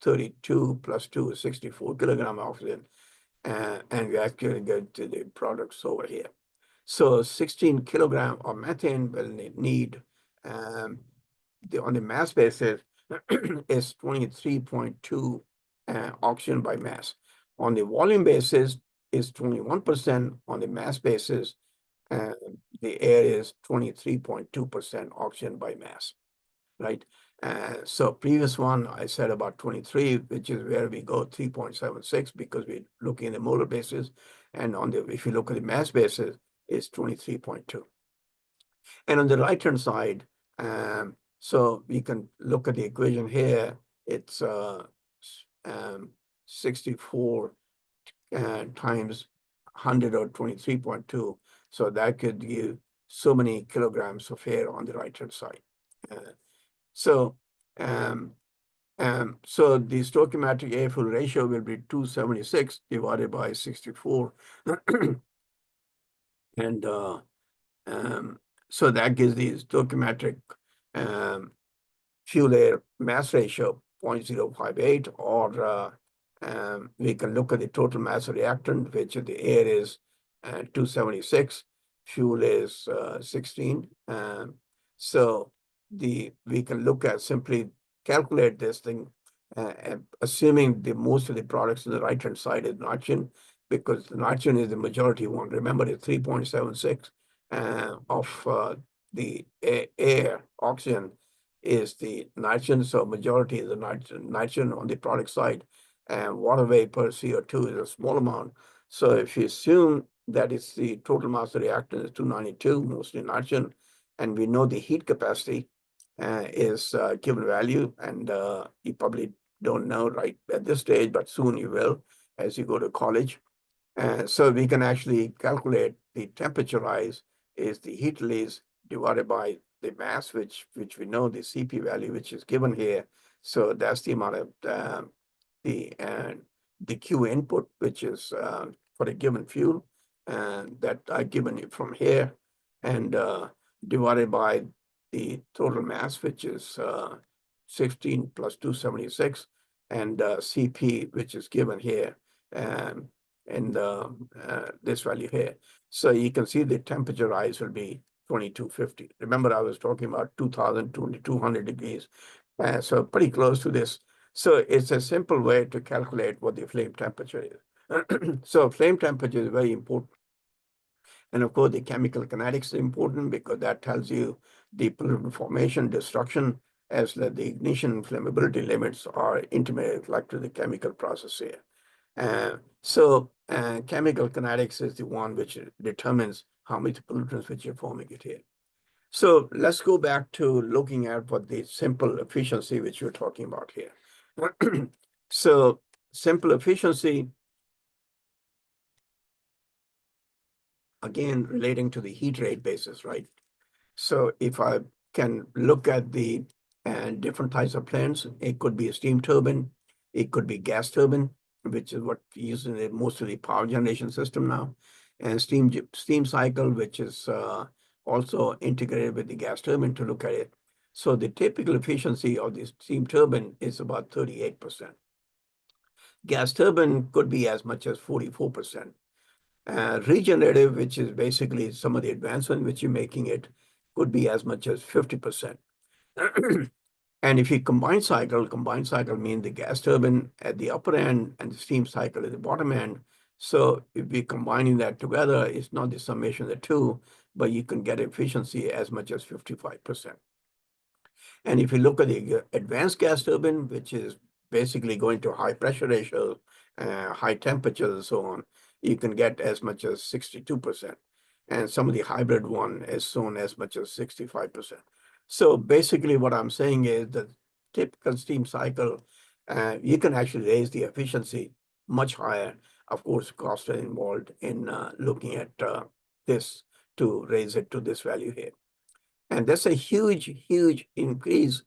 S2: 32 plus 2 is 64 kilogram of oxygen. And we actually get to the products over here. So 16 kilogram of methane will need, on the mass basis, is 23.2 oxygen by mass. On the volume basis is 21%. On the mass basis, the air is 23.2% oxygen by mass, right? So previous one, I said about 23, which is where we go 3.76 because we're looking at the molar basis. And if you look at the mass basis, it's 23.2. And on the right-hand side, so we can look at the equation here. It's 64 times 100 or 23.2. So that could give so many kilograms of air on the right-hand side. So the stoichiometric air-fuel ratio will be 276 divided by 64. And so that gives the stoichiometric fuel air mass ratio 0.058, or we can look at the total mass of reactant, which the air is 276, fuel is 16. So we can look at simply calculate this thing, assuming the most of the products on the right-hand side is nitrogen, because the nitrogen is the majority one. Remember, it's 3.76 of the air. Oxygen is the nitrogen, so majority is the nitrogen on the product side, and water vapor, CO2, is a small amount. So if you assume that it's the total mass of the reactant is 292, mostly nitrogen, and we know the heat capacity is a given value, and you probably don't know right at this stage, but soon you will as you go to college. So we can actually calculate the temperature rise is the heat release divided by the mass, which we know the Cp value, which is given here. So that's the amount of the Q input, which is for a given fuel, and that I've given you from here, and divided by the total mass, which is 16 plus 276, and Cp, which is given here, and this value here. So you can see the temperature rise will be 2250. Remember, I was talking about 2000 to 2200 degrees. So pretty close to this. So it's a simple way to calculate what the flame temperature is. So flame temperature is very important. And of course, the chemical kinetics is important because that tells you the pollutant formation, destruction, as well as the ignition flammability limits are intimately like to the chemical process here. Chemical kinetics is the one which determines how many pollutants which you're forming it here. So let's go back to looking at what the simple efficiency which you're talking about here. So simple efficiency, again, relating to the heat rate basis, right? So if I can look at the different types of plants, it could be a steam turbine, it could be gas turbine, which is what we use in most of the power generation system now, and steam cycle, which is also integrated with the gas turbine to look at it. So the typical efficiency of the steam turbine is about 38%. Gas turbine could be as much as 44%. Regenerative, which is basically some of the advancement which you're making it, could be as much as 50%. And if you combine cycle means the gas turbine at the upper end and the steam cycle at the bottom end. So if we're combining that together, it's not the summation of the two, but you can get efficiency as much as 55%. And if you look at the advanced gas turbine, which is basically going to high pressure ratios, high temperatures and so on, you can get as much as 62%. And some of the hybrid one is shown as much as 65%. So basically what I'm saying is that typical steam cycle, you can actually raise the efficiency much higher. Of course, costs are involved in looking at this to raise it to this value here. And that's a huge, huge increase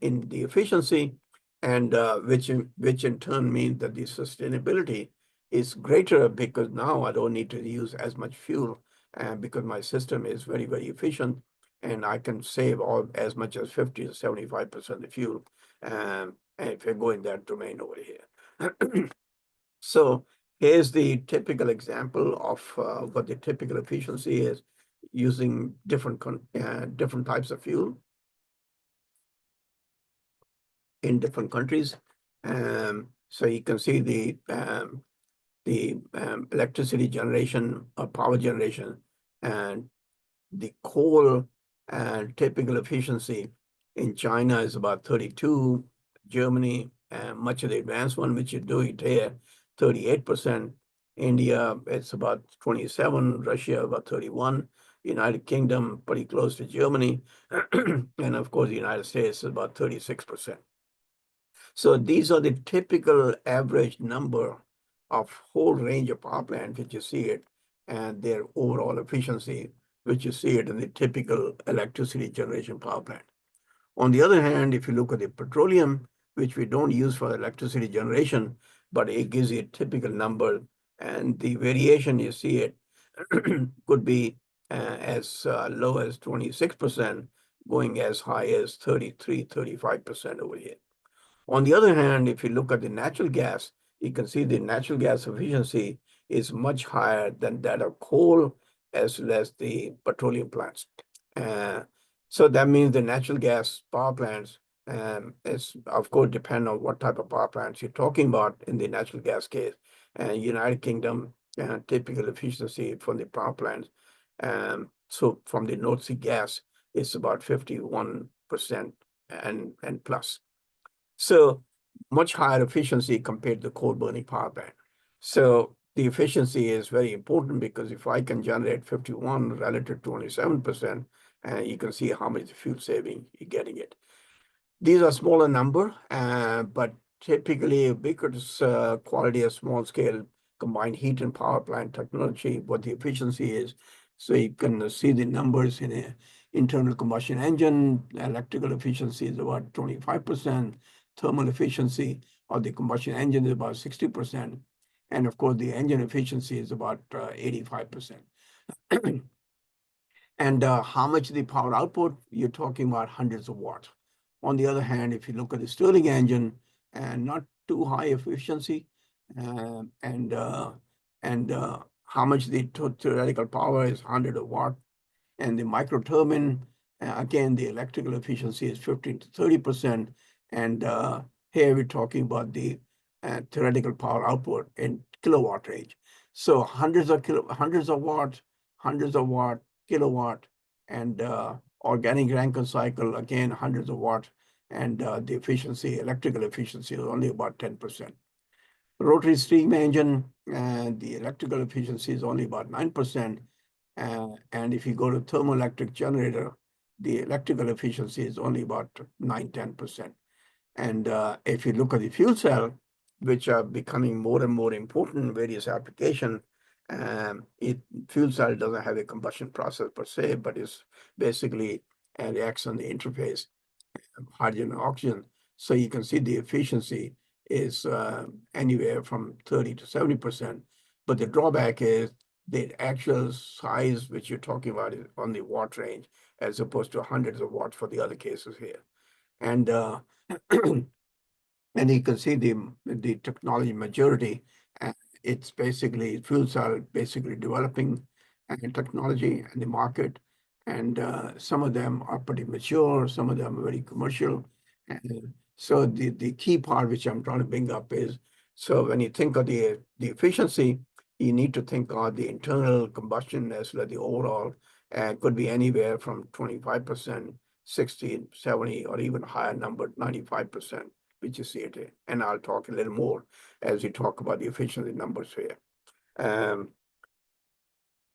S2: in the efficiency, and which in turn means that the sustainability is greater because now I don't need to use as much fuel because my system is very, very efficient, and I can save as much as 50 to 75% of the fuel if I go in that domain over here. So here's the typical example of what the typical efficiency is using different types of fuel in different countries. So you can see the electricity generation or power generation, and the coal typical efficiency in China is about 32, Germany, much of the advanced one, which you do it here, 38%. India, it's about 27, Russia about 31, United Kingdom, pretty close to Germany, and of course the United States is about 36%. So these are the typical average number of whole range of power plants, which you see it, and their overall efficiency, which you see it in the typical electricity generation power plant. On the other hand, if you look at the petroleum, which we don't use for electricity generation, but it gives you a typical number, and the variation you see it could be as low as 26%, going as high as 33, 35% over here. On the other hand, if you look at the natural gas, you can see the natural gas efficiency is much higher than that of coal as well as the petroleum plants. So that means the natural gas power plants It's of course depend on what type of power plants you're talking about. In the natural gas case, United Kingdom, typical efficiency from the power plants. So from the North Sea gas, it's about 51% and plus. So much higher efficiency compared to the coal burning power plant. So the efficiency is very important because if I can generate 51 relative to 27%, you can see how much fuel saving you're getting it. These are smaller number, but typically ubiquitous quality of small scale combined heat and power plant technology, what the efficiency is. So you can see the numbers in an internal combustion engine. Electrical efficiency is about 25%. Thermal efficiency of the combustion engine is about 60%. And of course, the engine efficiency is about 85%. And how much the power output, you're talking about hundreds of watts. On the other hand, if you look at the Stirling engine, and not too high efficiency, and how much the theoretical power is 100 watt, and the micro turbine, again, the electrical efficiency is 15 to 30%, and here we're talking about the theoretical power output in kilowatt range. So hundreds of watts, kilowatt, and organic Rankine cycle, again, hundreds of watts, and the efficiency, electrical efficiency is only about 10%. Rotary steam engine, the electrical efficiency is only about 9%. And if you go to thermoelectric generator, the electrical efficiency is only about 9-10%. And if you look at the fuel cell, which are becoming more and more important in various applications, fuel cell doesn't have a combustion process per se, but it's basically reacts on the interface of hydrogen and oxygen. So you can see the efficiency is anywhere from 30 to 70%. But the drawback is the actual size which you're talking about is on the watt range, as opposed to hundreds of watts for the other cases here. And and you can see the technology maturity. It's basically fuel cell basically developing technology and the market. And some of them are pretty mature, some of them are very commercial. And so the key part which I'm trying to bring up is, so when you think of the efficiency, you need to think of the internal combustion as well as the overall, and could be anywhere from 25%, 60, 70, or even higher number, 95%, which you see it. And I'll talk a little more as we talk about the efficiency numbers here.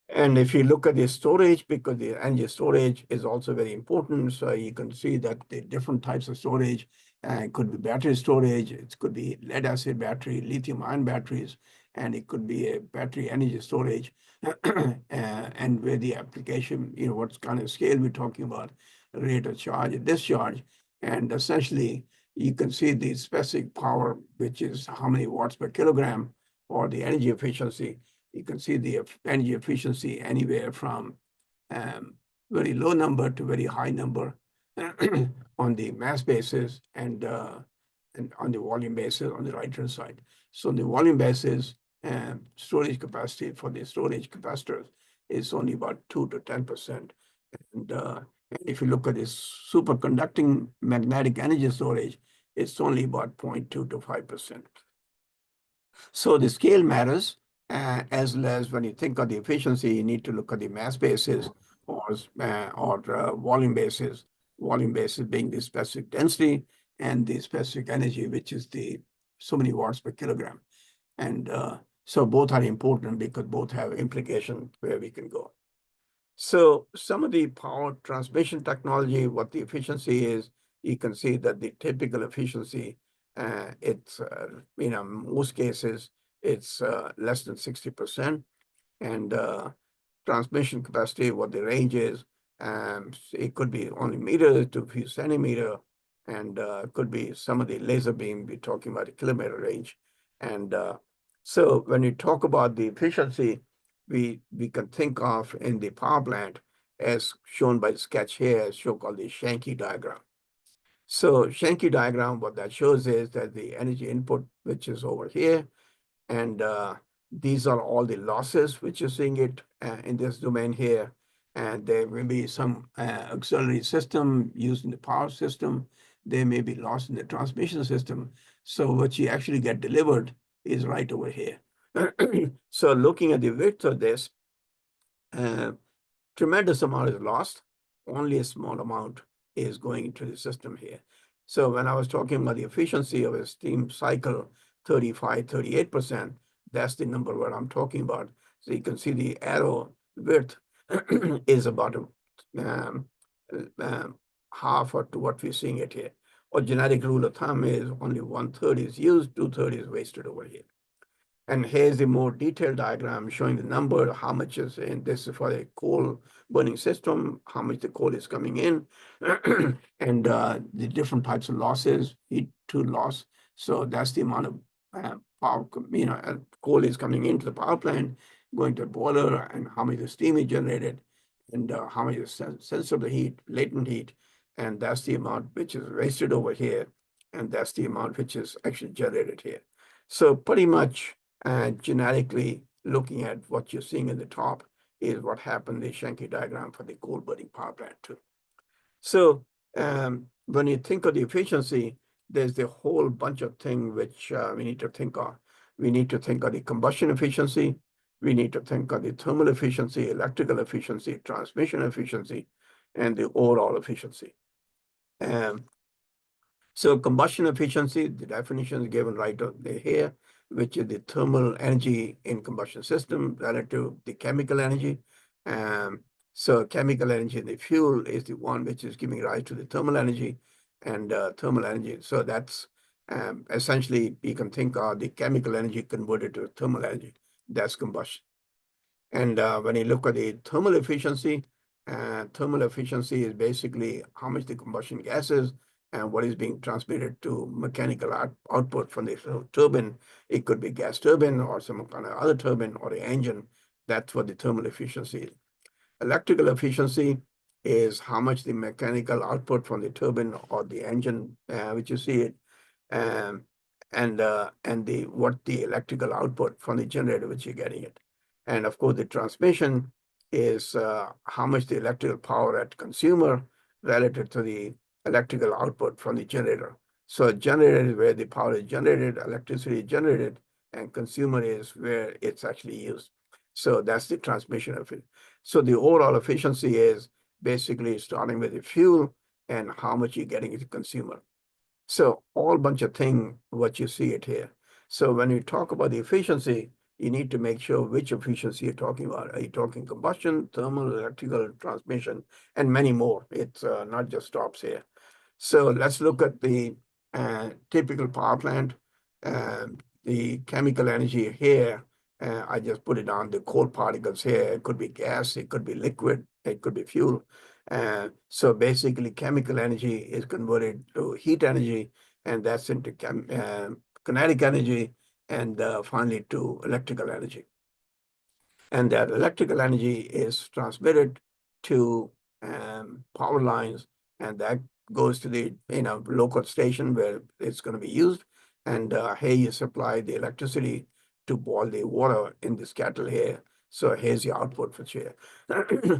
S2: And if you look at the storage, because the energy storage is also very important, so you can see that the different types of storage could be battery storage, it could be lead acid battery, lithium ion batteries, and it could be a battery energy storage. And where the application, what kind of scale we're talking about, rate of charge and discharge. And essentially, you can see the specific power, which is how many watts per kilogram, or the energy efficiency. You can see the energy efficiency anywhere from very low number to very high number on the mass basis and on the volume basis on the right-hand side. So on the volume basis, storage capacity for the storage capacitors is only about 2 to 10%. And if you look at this superconducting magnetic energy storage, it's only about 0.2 to 5%. So the scale matters, as well as when you think of the efficiency, you need to look at the mass basis or volume basis. Volume basis being the specific density and the specific energy, which is the so many watts per kilogram. And so both are important because both have implications where we can go. So some of the power transmission technology, what the efficiency is, you can see that the typical efficiency, it's, most cases, it's less than 60%. And transmission capacity, what the range is, it could be only meters to a few centimeter, and could be some of the laser beam, we're talking about a kilometer range. And so when you talk about the efficiency, we can think of in the power plant as shown by the sketch here, as shown called the Sankey diagram. So Sankey diagram, what that shows is that the energy input, which is over here, and these are all the losses which you're seeing it in this domain here. And there will be some auxiliary system used in the power system. they may be lost in the transmission system. So what you actually get delivered is right over here. So looking at the width of this, tremendous amount is lost. Only a small amount is going into the system here. So when I was talking about the efficiency of a steam cycle, 35, 38%, that's the number what I'm talking about. So you can see the arrow width is about um, half or to what we're seeing it here. Or generic rule of thumb is only 1/3 is used, 2/3 is wasted over here. And here's a more detailed diagram showing the number, how much is in this is for a coal burning system, how much the coal is coming in, and the different types of losses, heat to loss. So that's the amount of power, coal is coming into the power plant, going to the boiler, and how much the steam is generated, and how much is sensible heat, latent heat, and that's the amount which is wasted over here, and that's the amount which is actually generated here. So pretty much genetically looking at what you're seeing in the top is what happened in the Sankey diagram for the coal burning power plant too. So when you think of the efficiency, there's a whole bunch of things which we need to think of. We need to think of the combustion efficiency. We need to think of the thermal efficiency, electrical efficiency, transmission efficiency, and the overall efficiency. So combustion efficiency, the definition is given right here, which is the thermal energy in combustion system relative to the chemical energy. So chemical energy in the fuel is the one which is giving rise to the thermal energy and thermal energy. So that's essentially, you can think of the chemical energy converted to thermal energy. That's combustion. And when you look at the thermal efficiency is basically how much the combustion gases and what is being transmitted to mechanical output from the turbine. It could be gas turbine or some kind of other turbine or the engine. That's what the thermal efficiency is. Electrical efficiency is how much the mechanical output from the turbine or the engine, which you see it, and what the electrical output from the generator which you're getting it. And of course, the transmission is how much the electrical power at consumer relative to the electrical output from the generator. So generator is where the power is generated, electricity is generated, and consumer is where it's actually used. So that's the transmission of it. So the overall efficiency is basically starting with the fuel and how much you're getting as a consumer. So all bunch of thing, what you see it here. So when you talk about the efficiency, you need to make sure which efficiency you're talking about. Are you talking combustion, thermal, electrical, transmission, and many more? It's not just stops here. So let's look at the typical power plant. The chemical energy here, I just put it on the coal particles here. It could be gas, it could be liquid, it could be fuel. So basically, chemical energy is converted to heat energy, and that's into kinetic energy, and finally to electrical energy. And that electrical energy is transmitted to power lines, and that goes to the local station where it's going to be used. And here you supply the electricity to boil the water in this kettle here. So here's the output for here.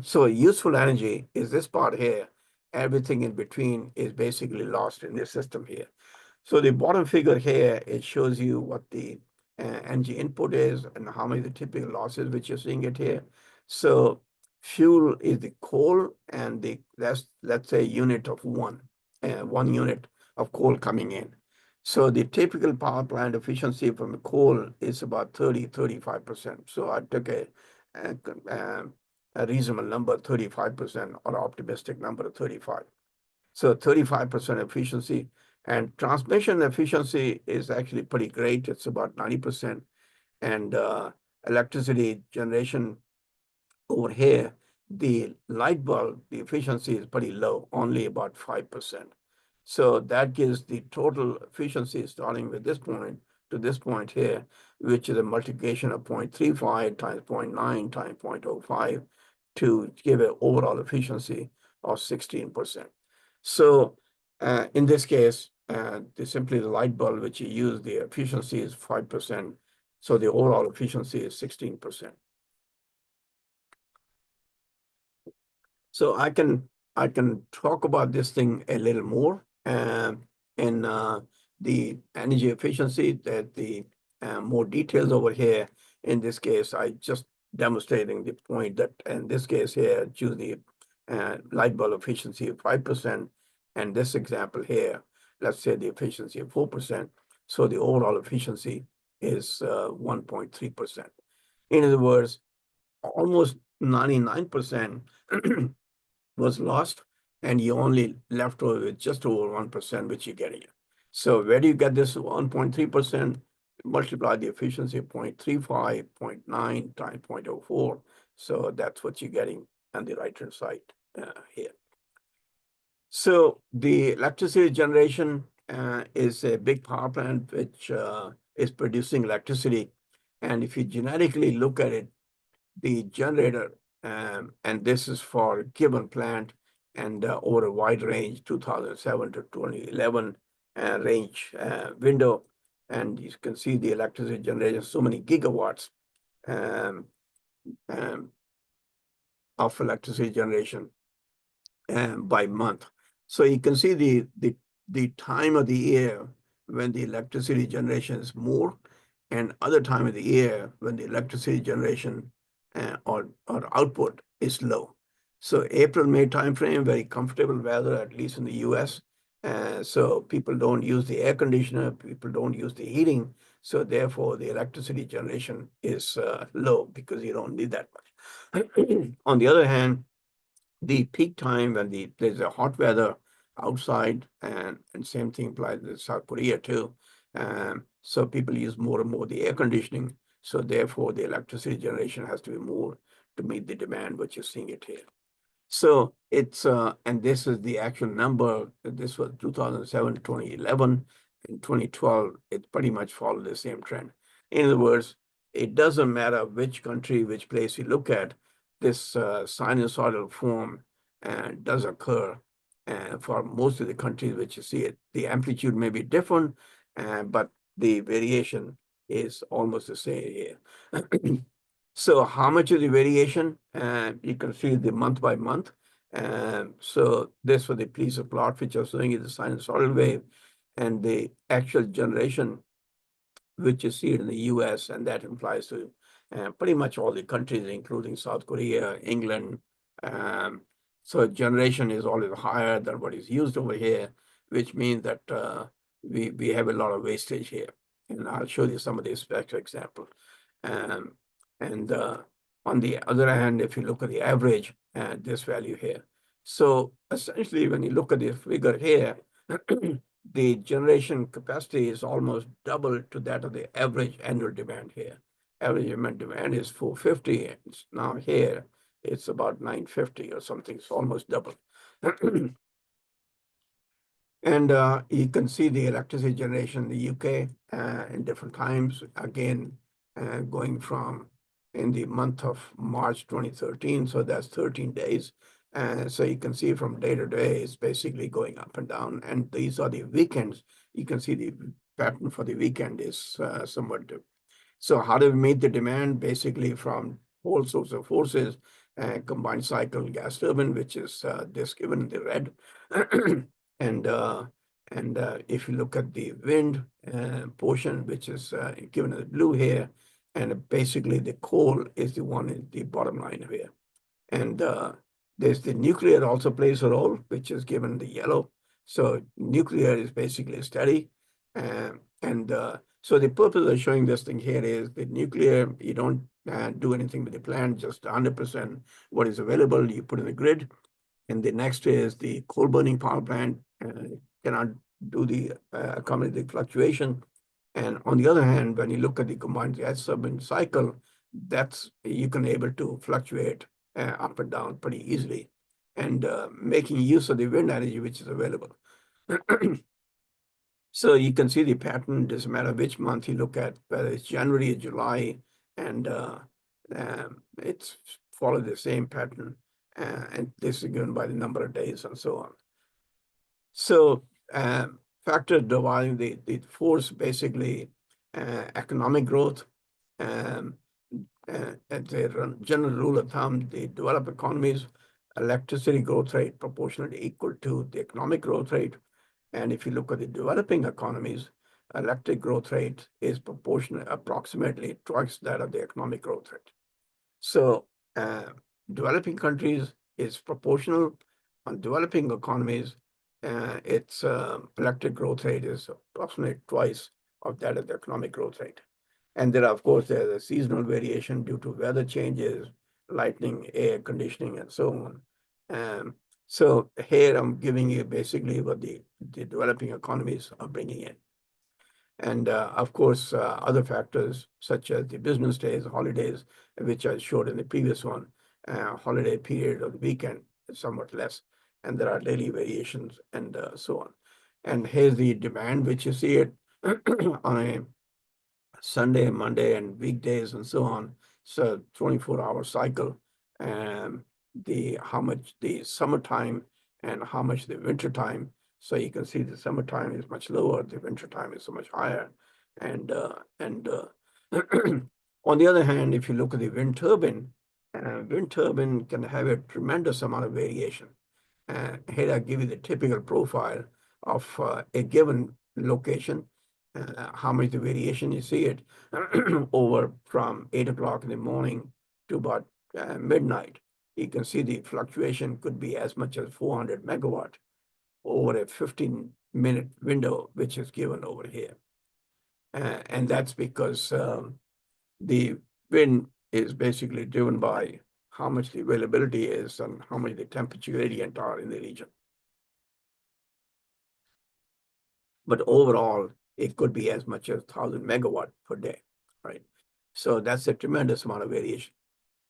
S2: So useful energy is this part here. Everything in between is basically lost in this system here. So the bottom figure here, it shows you what the energy input is and how many the typical losses which you're seeing it here. So fuel is the coal, and that's, let's say, unit of 1 unit of coal coming in. So the typical power plant efficiency from the coal is about 35%. So I took a reasonable number, 35%, or optimistic number of 35. So 35% efficiency. And transmission efficiency is actually pretty great. It's about 90%. And electricity generation over here, the light bulb, the efficiency is pretty low, only about 5%. So that gives the total efficiency starting with this point to this point here, which is a multiplication of 0.35 times 0.9 times 0.05 to give an overall efficiency of 16%. So in this case, simply the light bulb which you use, the efficiency is 5%. So the overall efficiency is 16%. So I can talk about this thing a little more, in the energy efficiency, that the more details over here. In this case, I just demonstrating the point that in this case here, choose the light bulb efficiency of 5%. And this example here, let's say the efficiency of 4%. So the overall efficiency is 1.3%. In other words, almost 99% was lost, and you only left over with just over 1%, which you're getting it. So where do you get this 1.3%? Multiply the efficiency of 0.35, 0.9 times 0.04. So that's what you're getting on the right-hand side here. So the electricity generation is a big power plant which is producing electricity. And if you genetically look at it, the generator, and this is for a given plant and over a wide range, 2007 to 2011 range window. And you can see the electricity generation, so many gigawatts of electricity generation by month. So you can see the time of the year when the electricity generation is more, and other time of the year when the electricity generation or output is low. So April, May timeframe, very comfortable weather, at least in the US. So people don't use the air conditioner, people don't use the heating. So therefore the electricity generation is low because you don't need that much. On the other hand, the peak time when there's a hot weather outside, and same thing applies to South Korea too. So people use more and more the air conditioning. So therefore, the electricity generation has to be more to meet the demand, which you're seeing it here. So it's, and this is the actual number. This was 2007, 2011. In 2012, it pretty much followed the same trend. In other words, it doesn't matter which country, which place you look at, this sinusoidal form does occur for most of the countries which you see it. The amplitude may be different, but the variation is almost the same here. So how much is the variation? You can see the month by month. So this was the piece of plot which I was showing you the sinusoidal wave, and the actual generation which you see in the US, and that implies to pretty much all the countries, including South Korea, England. So generation is always higher than what is used over here, which means that we have a lot of wastage here. And I'll show you some of these special examples. And on the other hand, if you look at the average, this value here. So essentially, when you look at this figure here, the generation capacity is almost double to that of the average annual demand here. Average demand is 450. It's now here, it's about 950 or something. It's almost double. And you can see the electricity generation in the UK in different times. Again, going from in the month of March 2013, so that's 13 days. So you can see from day to day, it's basically going up and down. And these are the weekends. You can see the pattern for the weekend is somewhat different. So how do we meet the demand? Basically from whole sorts of forces, combined cycle gas turbine, which is this given in the red. And if you look at the wind portion, which is given in the blue here, and basically the coal is the one in the bottom line here. And there's the nuclear also plays a role, which is given the yellow. So nuclear is basically steady. So the purpose of showing this thing here is the nuclear, you don't do anything with the plant, just 100% what is available, you put in the grid. And the next is the coal burning power plant cannot do the accommodate the fluctuation. And on the other hand, when you look at the combined gas turbine cycle, that's you can able to fluctuate up and down pretty easily, and making use of the wind energy which is available. So you can see the pattern. Doesn't matter which month you look at, whether it's January or July, and it's follow the same pattern. And this is given by the number of days and so on. So factor dividing the force, basically economic growth. As a general rule of thumb, the developed economies, electricity growth rate proportionally equal to the economic growth rate. And if you look at the developing economies, electric growth rate is proportionate, approximately twice that of the economic growth rate. So developing countries is proportional. On developing economies, its electric growth rate is approximately twice of that of the economic growth rate. And there, of course, there's a seasonal variation due to weather changes, lightning, air conditioning, and so on. So here I'm giving you basically what the developing economies are bringing in. And of course, other factors such as the business days, holidays, which I showed in the previous one, holiday period of the weekend is somewhat less, and there are daily variations and so on. And here's the demand, which you see it on a Sunday, Monday, and weekdays and so on. So 24-hour cycle, and how much the summertime and how much the winter time. So you can see the summertime is much lower, the winter time is so much higher. And on the other hand, if you look at the wind turbine can have a tremendous amount of variation. Here I give you the typical profile of a given location, how much the variation you see it over from 8 o'clock in the morning to about midnight. You can see the fluctuation could be as much as 400 megawatt over a 15-minute window, which is given over here. And that's because the wind is basically driven by how much the availability is and how much the temperature gradient are in the region. But overall, it could be as much as 1,000 megawatt per day, right? So that's a tremendous amount of variation.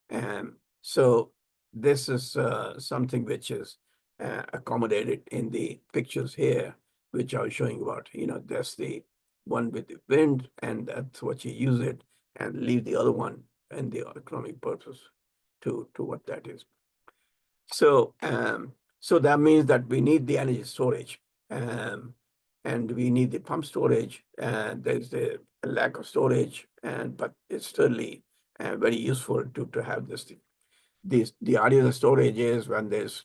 S2: And so this is something which is accommodated in the pictures here, which I was showing about. That's the one with the wind, and that's what you use it, and leave the other one and the economic purpose to what that is. So so that means that we need the energy storage, and we need the pump storage. And there's a lack of storage, but it's certainly very useful to have this thing. The idea of the storage is when there's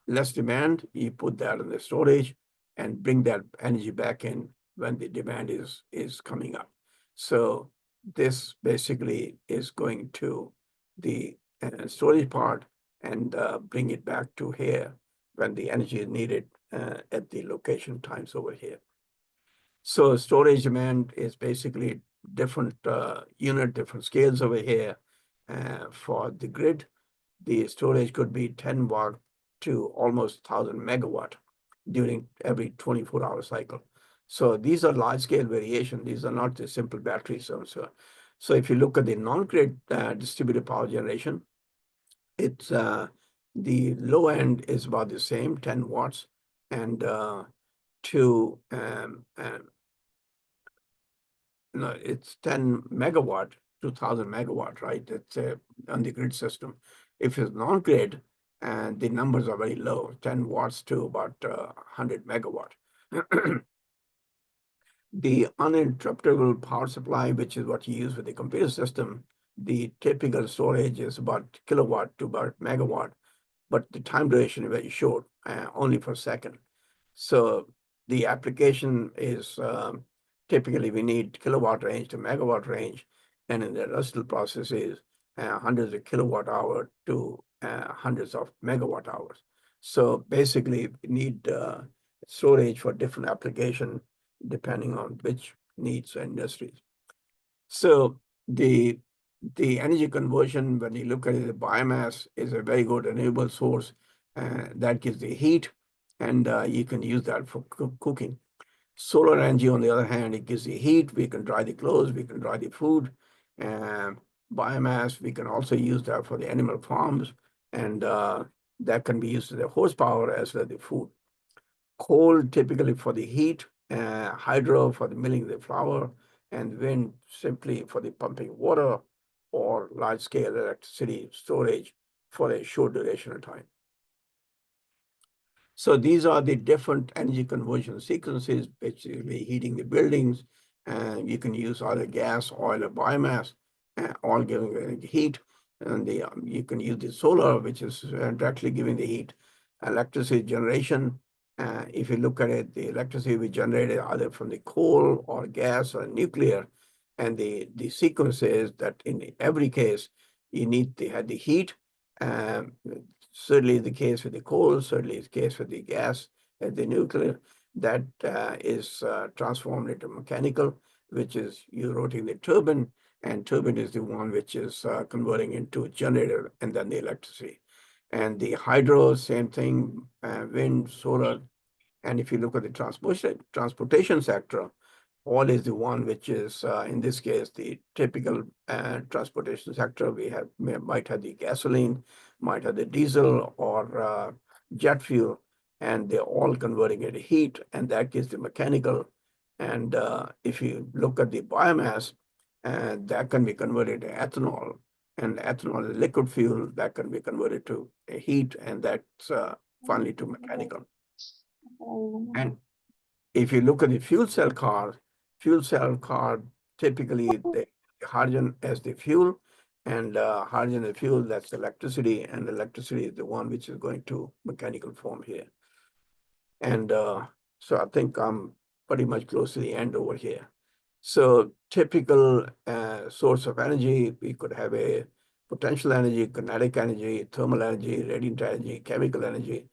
S2: less demand, you put that in the storage and bring that energy back in when the demand is coming up. So this basically is going to the storage part and bring it back to here when the energy is needed at the location times over here. So storage demand is basically different unit, different scales over here. For the grid, the storage could be 10 watt to almost 1,000 megawatt during every 24-hour cycle. So these are large scale variation. These are not the simple batteries. So if you look at the non-grid distributed power generation, it's the low end is about the same, 10 watts, and to no, it's 10 megawatt to 1,000 megawatt, right? It's on the grid system. If it's non-grid, and the numbers are very low, 10 watts to about 100 megawatt. The uninterruptible power supply, which is what you use with the computer system, the typical storage is about kilowatt to about megawatt, but the time duration is very short, only for a second. So the application is typically we need kilowatt range to megawatt range, and in the industrial processes, hundreds of kilowatt hour to hundreds of megawatt hours. So basically, we need storage for different application depending on which needs industries. So the energy conversion, when you look at it, the biomass is a very good renewable source that gives the heat, and you can use that for cooking. Solar energy, on the other hand, it gives the heat. We can dry the clothes, we can dry the food. Biomass, we can also use that for the animal farms, and that can be used as a horsepower as well as the food. Coal typically for the heat, hydro for the milling of the flour, and wind simply for the pumping water, or large-scale electricity storage for a short duration of time. So these are the different energy conversion sequences, basically heating the buildings, and you can use either gas, oil, or biomass, all giving heat. And you can use the solar, which is directly giving the heat, electricity generation, If you look at it, the electricity we generated either from the coal or gas or nuclear, and the sequence is that in every case, you need to have the heat. Um, Certainly the case with the coal, certainly the case with the gas and the nuclear, that is transformed into mechanical, which is you rotating the turbine, and turbine is the one which is converting into a generator and then the electricity. And the hydro, same thing, wind, solar. And if you look at the transportation sector, oil is the one which is, in this case, the typical transportation sector. Might have the gasoline, might have the diesel or jet fuel, and they're all converting it to heat, and that gives the mechanical. And if you look at the biomass, that can be converted to ethanol, and ethanol is liquid fuel that can be converted to heat, and that's finally to mechanical. And if you look at the fuel cell car typically the hydrogen as the fuel, and hydrogen is fuel, that's electricity, and electricity is the one which is going to mechanical form here. And so I think I'm pretty much close to the end over here. So typical source of energy, we could have a potential energy, kinetic energy, thermal energy, radiant energy, chemical energy.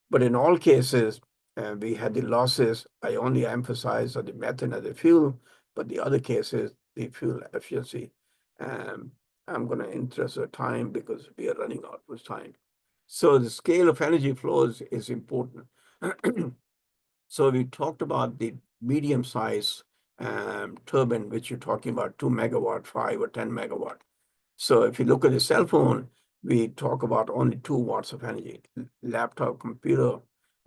S2: But in all cases, we had the losses. I only emphasize on the methane as the fuel, but the other cases, the fuel efficiency. I'm going to interest the time because we are running out of time. So the scale of energy flows is important. So we talked about the medium size turbine, which you're talking about 2 megawatt, 5 or 10 megawatt. So if you look at the cell phone, we talk about only 2 watts of energy. Laptop, computer,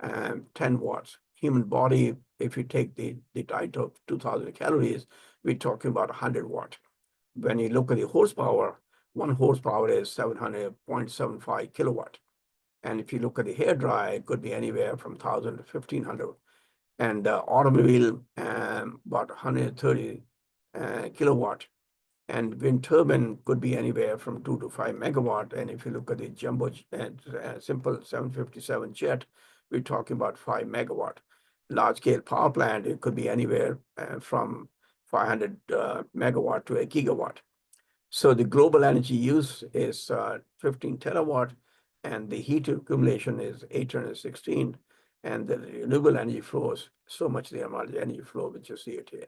S2: 10 watts. Human body, if you take the diet of 2,000 calories, we're talking about 100 watts. When you look at the horsepower, 1 horsepower is 700.75 kilowatt. And if you look at the hair dryer, it could be anywhere from 1,000 to 1,500. And automobile, about 130 kilowatt. And wind turbine could be anywhere from 2 to 5 megawatt. And if you look at the jumbo simple 757 jet, we're talking about 5 megawatt. Large scale power plant, it could be anywhere from 500 megawatt to a gigawatt. So the global energy use is 15 terawatt, and the heat accumulation is 816, and the renewable energy flows so much the amount of energy flow, which you see it here.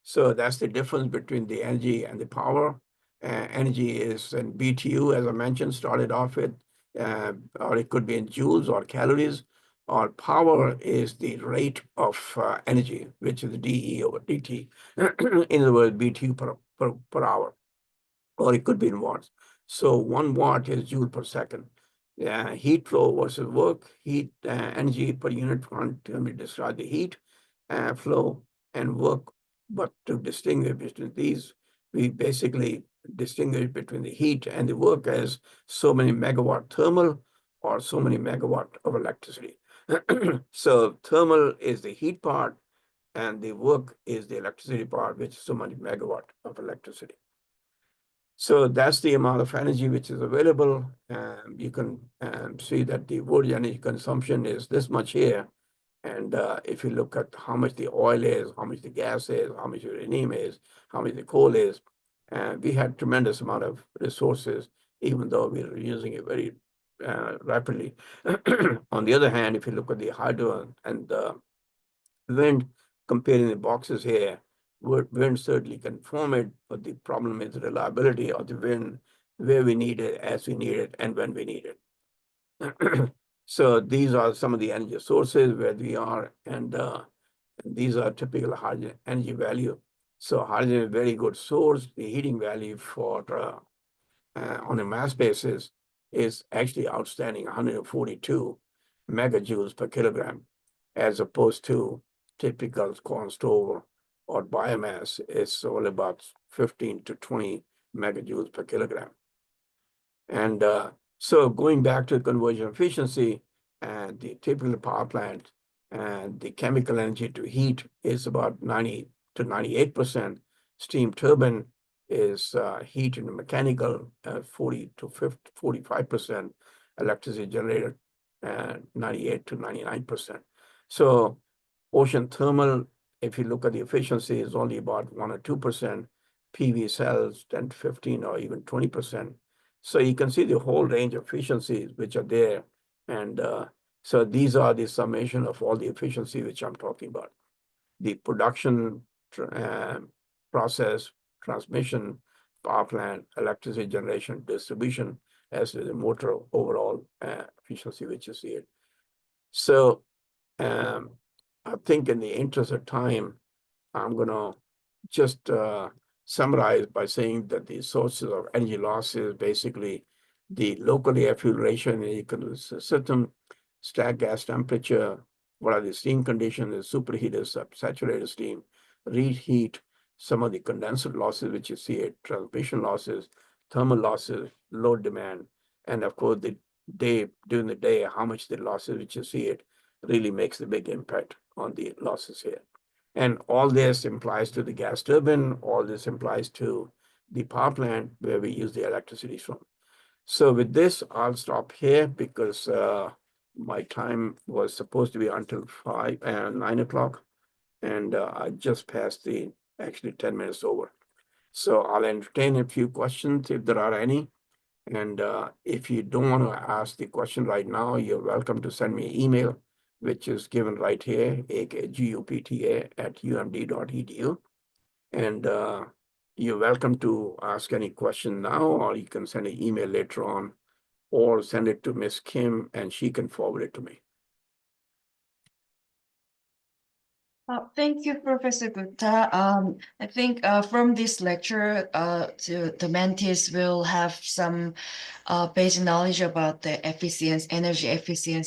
S2: So that's the difference between the energy and the power. Energy is in BTU, as I mentioned, started off with, or it could be in joules or calories, or power is the rate of energy, which is DE over DT. In other words, BTU per hour, or it could be in watts. So 1 watt is joule per second. Heat flow versus work, heat energy per unit can be described the heat flow and work. But to distinguish between these, we basically distinguish between the heat and the work as so many megawatt thermal or so many megawatt of electricity. So thermal is the heat part, and the work is the electricity part, which is so many megawatt of electricity. So that's the amount of energy which is available. You can see that the world energy consumption is this much here. And if you look at how much the oil is, how much the gas is, how much uranium is, how much the coal is, we had tremendous amount of resources, even though we were using it very rapidly. On the other hand, if you look at the hydro and wind, comparing the boxes here, wind certainly can form it, but the problem is the reliability of the wind, where we need it, as we need it, and when we need it. So these are some of the energy sources where we are, and these are typical hydrogen energy value. So hydrogen is a very good source. The heating value for on a mass basis is actually outstanding, 142 megajoules per kilogram, as opposed to typical corn stove or biomass is only about 15 to 20 megajoules per kilogram. And so going back to conversion efficiency, and the typical power plant and the chemical energy to heat is about 90 to 98%. Steam turbine is heat and mechanical 40 to 45%. Electricity generated 98 to 99%. So ocean thermal, if you look at the efficiency, is only about 1 or 2%. PV cells 10 to 15 or even 20%. So you can see the whole range of efficiencies which are there. And so these are the summation of all the efficiency which I'm talking about. The production process, transmission, power plant, electricity generation, distribution, as well as the motor overall efficiency which you see it. So I think in the interest of time, I'm going to just summarize by saying that the sources of energy loss is basically the local air fuel ratio in the system, stack gas temperature, what are the steam conditions, the superheated, saturated steam, reheat, some of the condensate losses, which you see it, transmission losses, thermal losses, load demand, and of course, during the day, how much the losses, which you see it, really makes the big impact on the losses here. And all this implies to the gas turbine, all this implies to the power plant where we use the electricity from. So with this, I'll stop here because my time was supposed to be until 9 o'clock, and I just passed the actually 10 minutes over. So I'll entertain a few questions if there are any. And if you don't want to ask the question right now, you're welcome to send me an email, which is given right here, akgupta@umd.edu. And you're welcome to ask any question now, or you can send an email later on, or send it to Miss Kim and she can forward it to me.
S1: Thank you, Professor Gupta. I think from this lecture, the mentees will have some basic knowledge about the efficiency, energy efficiency